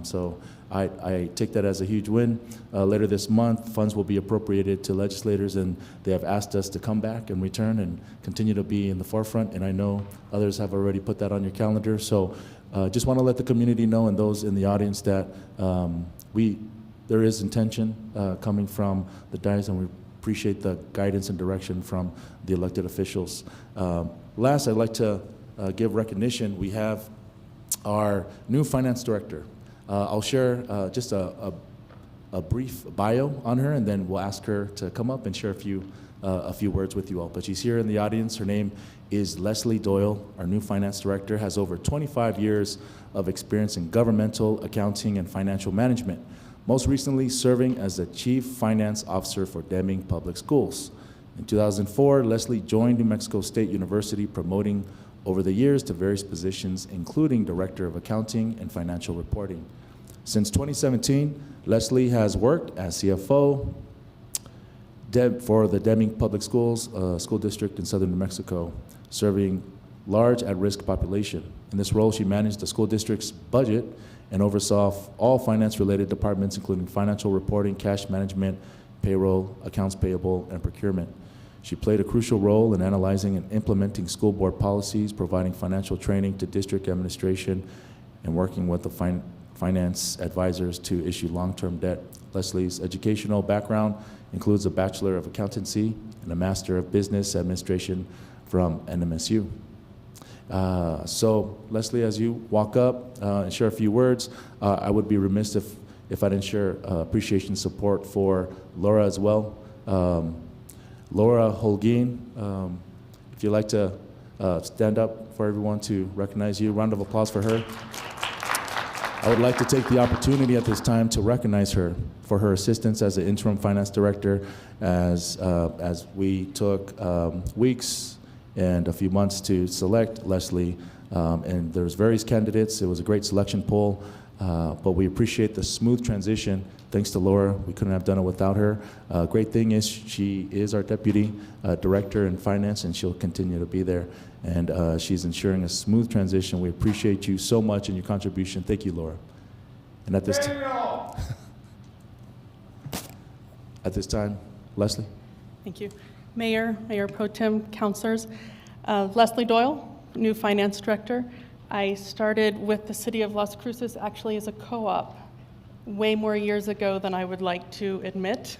So I take that as a huge win. Later this month, funds will be appropriated to legislators, and they have asked us to come back and return and continue to be in the forefront, and I know others have already put that on your calendar. So just want to let the community know and those in the audience that there is intention coming from the dais, and we appreciate the guidance and direction from the elected officials. Last, I'd like to give recognition. We have our new finance director. I'll share just a brief bio on her, and then we'll ask her to come up and share a few words with you all. But she's here in the audience. Her name is Leslie Doyle. Our new finance director has over 25 years of experience in governmental accounting and financial management, most recently serving as the Chief Finance Officer for Deming Public Schools. In 2004, Leslie joined New Mexico State University, promoting over the years to various positions, including Director of Accounting and Financial Reporting. Since 2017, Leslie has worked as CFO for the Deming Public Schools, school district in southern New Mexico, serving large at-risk population. In this role, she managed the school district's budget and oversaw all finance-related departments, including financial reporting, cash management, payroll, accounts payable, and procurement. She played a crucial role in analyzing and implementing school board policies, providing financial training to district administration, and working with the finance advisors to issue long-term debt. Leslie's educational background includes a Bachelor of Accountancy and a Master of Business Administration from NMSU. So, Leslie, as you walk up and share a few words, I would be remiss if I didn't share appreciation support for Laura as well. Laura Holguin, if you'd like to stand up for everyone to recognize you, round of applause for her. I would like to take the opportunity at this time to recognize her for her assistance as the interim finance director as we took weeks and a few months to select Leslie. And there's various candidates. It was a great selection poll, but we appreciate the smooth transition. Thanks to Laura, we couldn't have done it without her. Great thing is she is our deputy director in finance, and she'll continue to be there. And she's ensuring a smooth transition. We appreciate you so much and your contribution. Thank you, Laura. And at this time, Leslie. Thank you. Mayor, Mayor Pro Tem, councilors. Leslie Doyle, new finance director. I started with the city of Las Cruces actually as a co-op way more years ago than I would like to admit.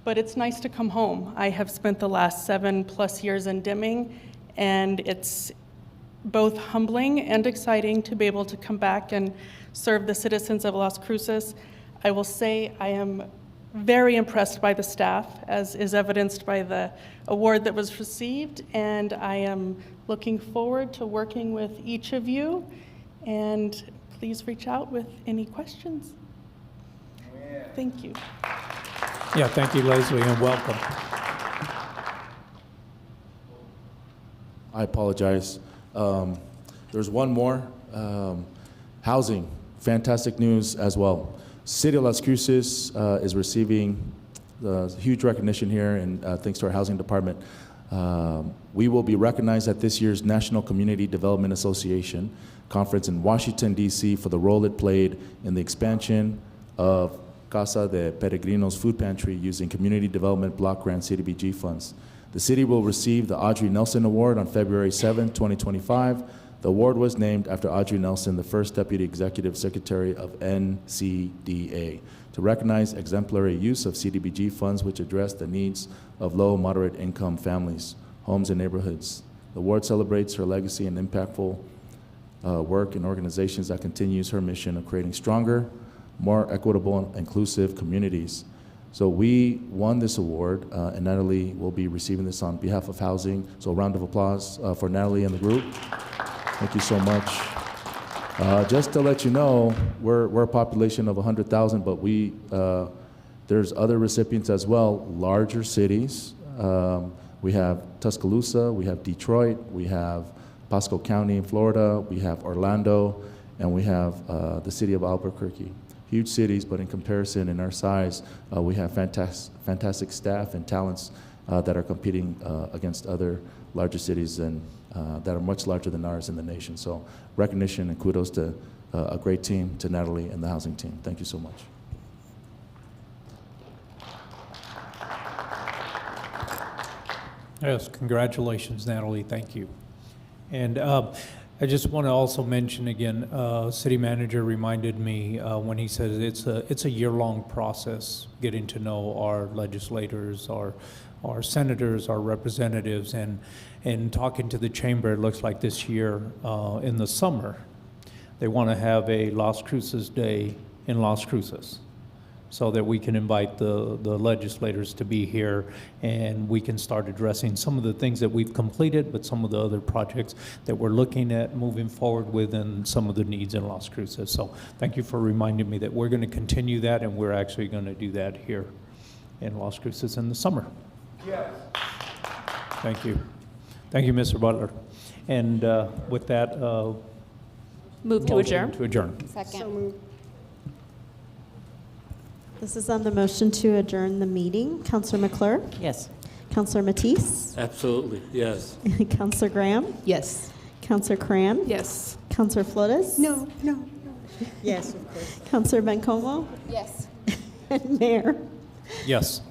But it's nice to come home. I have spent the last 7+ years in Deming, and it's both humbling and exciting to be able to come back and serve the citizens of Las Cruces. I will say I am very impressed by the staff, as is evidenced by the award that was received, and I am looking forward to working with each of you, and please reach out with any questions. Thank you. Yeah, thank you, Leslie, and welcome. I apologize. There's one more. Housing, fantastic news as well. City of Las Cruces is receiving huge recognition here, and thanks to our housing department. We will be recognized at this year's National Community Development Association conference in Washington, D.C. for the role it played in the expansion of Casa de Peregrinos Food Pantry using Community Development Block Grant CDBG funds. The city will receive the Audrey Nelson Award on February 7, 2025. The award was named after Audrey Nelson, the first Deputy Executive Secretary of NCDA, to recognize exemplary use of CDBG funds which address the needs of low, moderate income families, homes, and neighborhoods. The award celebrates her legacy and impactful work in organizations that continues her mission of creating stronger, more equitable and inclusive communities. So we won this award, and Natalie will be receiving this on behalf of housing. So a round of applause for Natalie and the group. Thank you so much. Just to let you know, we're a population of 100,000, but there's other recipients as well, larger cities. We have Tuscaloosa, we have Detroit, we have Pasco County in Florida, we have Orlando, and we have the city of Albuquerque. Huge cities, but in comparison, in our size, we have fantastic staff and talents that are competing against other larger cities and that are much larger than ours in the nation. So recognition and kudos to a great team, to Natalie and the housing team. Thank you so much. Yes, congratulations, Natalie. Thank you. And I just want to also mention again, City Manager reminded me when he said it's a year-long process getting to know our legislators, our senators, our representatives, and talking to the chamber. It looks like this year in the summer they want to have a Las Cruces Day in Las Cruces, so that we can invite the legislators to be here and we can start addressing some of the things that we've completed, but some of the other projects that we're looking at moving forward with and some of the needs in Las Cruces. So thank you for reminding me that we're going to continue that, and we're actually going to do that here in Las Cruces in the summer. Yes. Thank you. Thank you, Mr. Butler. And with that, move to adjourn. To adjourn. Second. So moved. This is on the motion to adjourn the meeting. Councillor McClure? Yes. Councillor Matisse? Absolutely, yes. Councillor Graham? Yes. Councillor Cran? Yes. Councillor Flores? No. Yes, of course. Councillor Bencomo? Yes. And Mayor? Yes.